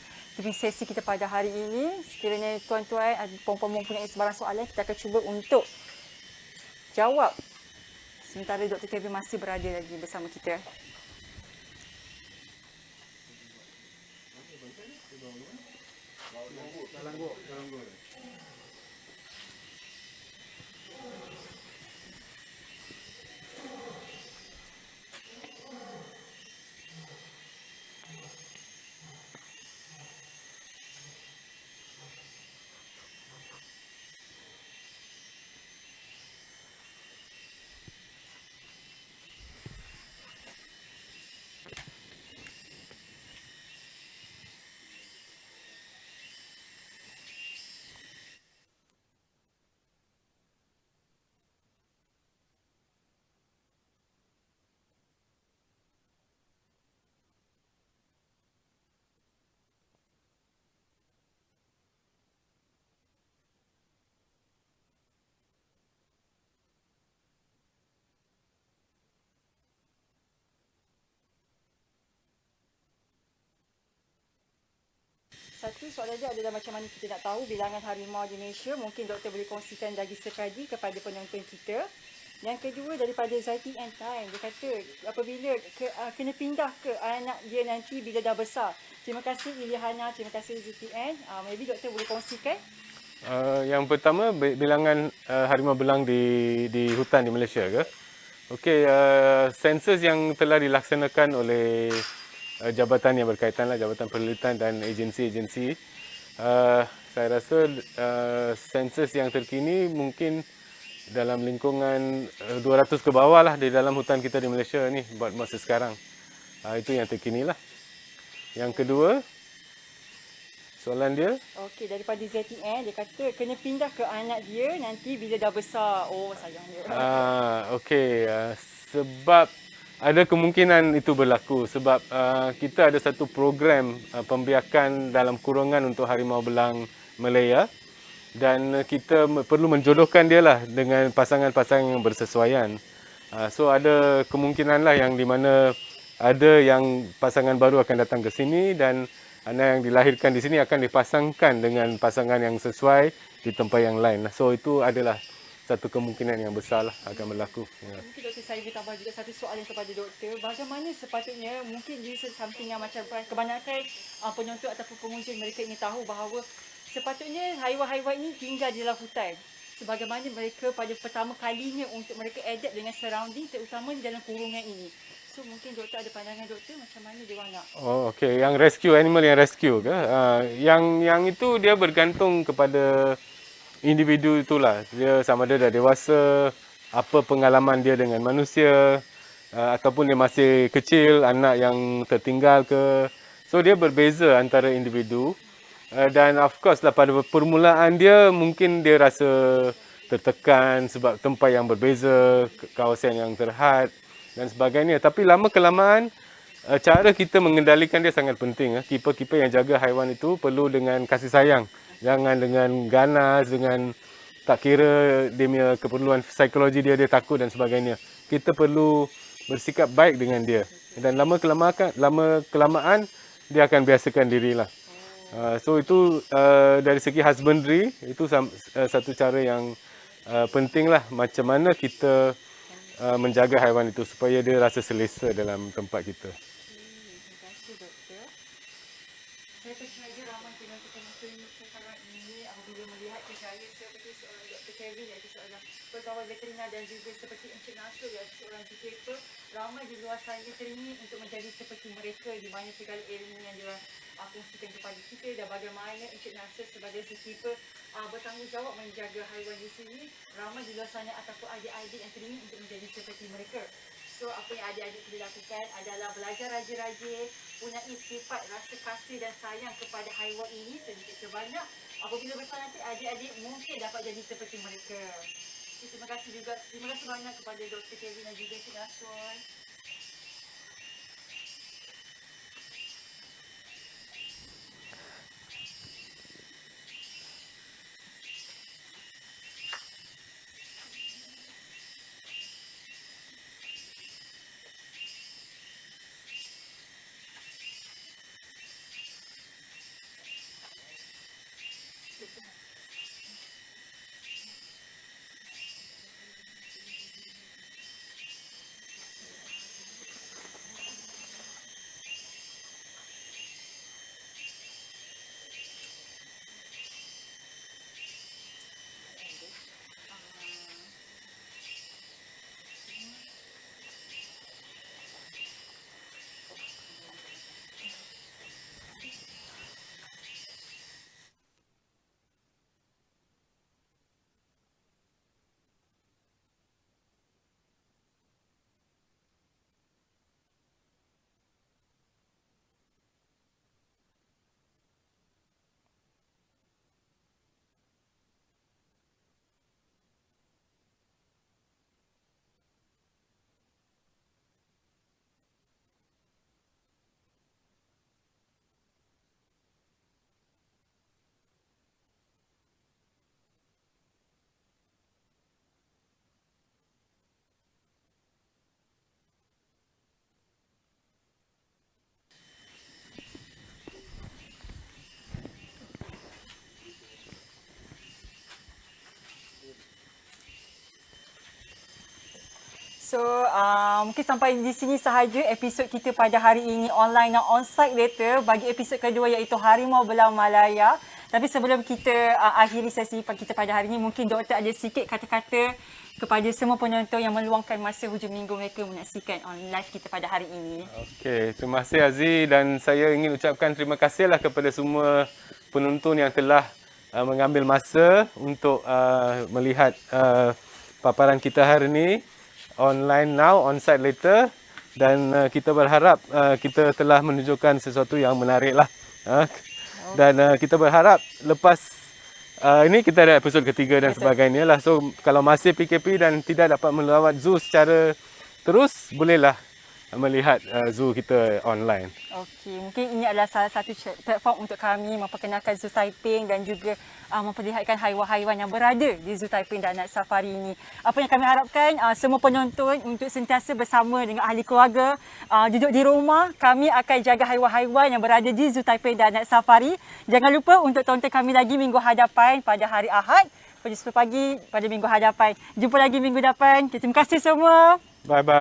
sesi kita pada hari ini. Sekiranya tuan-tuan dan puan-puan mempunyai sebarang soalan, kita akan cuba untuk jawab. Sementara Dr. Kevin masih berada lagi bersama kita. Satu soalan dia adalah macam mana kita nak tahu bilangan harimau di Malaysia. Mungkin doktor boleh kongsikan lagi sekali kepada penonton kita. Yang kedua daripada Zaiti and Time. Dia kata apabila kena pindah ke anak dia nanti bila dah besar. Terima kasih Ilihana, terima kasih ZTN. Maybe doktor boleh kongsikan. Yang pertama, bilangan harimau belang di hutan di Malaysia ke? Okey, sensus yang telah dilaksanakan oleh jabatan yang berkaitan lah, Jabatan Perkhidmatan dan agensi-agensi. Saya rasa sensus yang terkini mungkin dalam lingkungan 200 ke bawah lah di dalam hutan kita di Malaysia ni buat masa sekarang. Itu yang terkini lah. Yang kedua, soalan dia? Okey, daripada ZTN, dia kata kena pindah ke anak dia nanti bila dah besar. Oh, sayang dia. Okey, sebab ada kemungkinan itu berlaku sebab kita ada satu program pembiakan dalam kurungan untuk harimau belang Malaya dan kita perlu menjodohkan dia lah dengan pasangan-pasangan yang bersesuaian. So ada kemungkinan lah yang di mana ada yang pasangan baru akan datang ke sini dan anak yang dilahirkan di sini akan dipasangkan dengan pasangan yang sesuai di tempat yang lain. So itu adalah satu kemungkinan yang besar lah akan berlaku. Ya. Mungkin doktor saya boleh tambah juga satu soalan kepada doktor. Bagaimana sepatutnya, mungkin ini something yang macam kebanyakan penonton ataupun pengunjung mereka ingin tahu bahawa sepatutnya haiwan-haiwan ini tinggal di dalam hutan. sebagaimana mereka pada pertama kalinya untuk mereka adapt dengan surrounding, terutama di dalam kurungan ini. So mungkin doktor ada pandangan doktor macam mana dia orang nak? Oh, okey. Yang rescue, animal yang rescue ke? Yang itu dia bergantung kepada individu itulah. Dia sama ada dah dewasa, apa pengalaman dia dengan manusia, ataupun dia masih kecil, anak yang tertinggal ke. So dia berbeza antara individu. Dan of course lah pada permulaan dia mungkin dia rasa tertekan sebab tempat yang berbeza, kawasan yang terhad dan sebagainya. Tapi lama kelamaan cara kita mengendalikan dia sangat penting. Keeper-keeper yang jaga haiwan itu perlu dengan kasih sayang. Jangan dengan ganas, dengan tak kira dia punya keperluan psikologi dia takut dan sebagainya. Kita perlu bersikap baik dengan dia. Dan lama kelamaan dia akan biasakan dirilah. So itu dari segi husbandry itu satu cara yang pentinglah macam mana kita menjaga haiwan itu supaya dia rasa selesa dalam tempat kita. Terima kasih doktor. Saya percaya ramai penonton-penonton sekarang ini apabila melihat kerjaya seperti seorang Dr. Kevin iaitu seorang pegawai veteriner dan juga seperti Encik Nasrul iaitu seorang zookeeper, ramai di luar sana teringin untuk menjadi seperti mereka di mana segala ilmu yang dia kongsikan kepada kita dan bagaimana Encik Nasrul sebagai zookeeper bertanggungjawab menjaga haiwan di sini. Ramai di luar sana ataupun adik-adik yang teringin untuk menjadi seperti mereka. So apa yang adik-adik perlu lakukan adalah belajar rajin-rajin, punyai sifat rasa kasih dan sayang kepada haiwan ini sedikit sebanyak. Apabila besar nanti adik-adik mungkin dapat jadi seperti mereka. Terima kasih juga, terima kasih banyak kepada Dr. Kevin dan juga Encik Nasrul. So, mungkin sampai di sini sahaja episod kita pada hari ini online dan on-site later bagi episod kedua iaitu Harimau Belau Malaya. Tapi sebelum kita akhiri sesi kita pada hari ini, mungkin doktor ada sikit kata-kata kepada semua penonton yang meluangkan masa hujung minggu mereka menyaksikan on live kita pada hari ini. Okey, terima kasih Aziz dan saya ingin ucapkan terima kasihlah kepada semua penonton yang telah mengambil masa untuk melihat paparan kita hari ini. Online now, on-site later. Dan kita berharap kita telah menunjukkan sesuatu yang menarik lah. Dan kita berharap lepas ini kita ada episod ketiga dan sebagainya lah. So kalau masih PKP dan tidak dapat melawat zoo secara terus, bolehlah melihat zoo kita online. Okey, mungkin ini adalah salah satu platform untuk kami memperkenalkan Zoo Taiping dan juga memperlihatkan haiwan-haiwan yang berada di Zoo Taiping dan Night Safari ini. Apa yang kami harapkan semua penonton untuk sentiasa bersama dengan ahli keluarga, duduk di rumah. Kami akan jaga haiwan-haiwan yang berada di Zoo Taiping dan Night Safari. Jangan lupa untuk tonton kami lagi minggu hadapan pada hari Ahad pada 10 pagi pada minggu hadapan. Jumpa lagi minggu depan. Terima kasih semua. Bye-bye.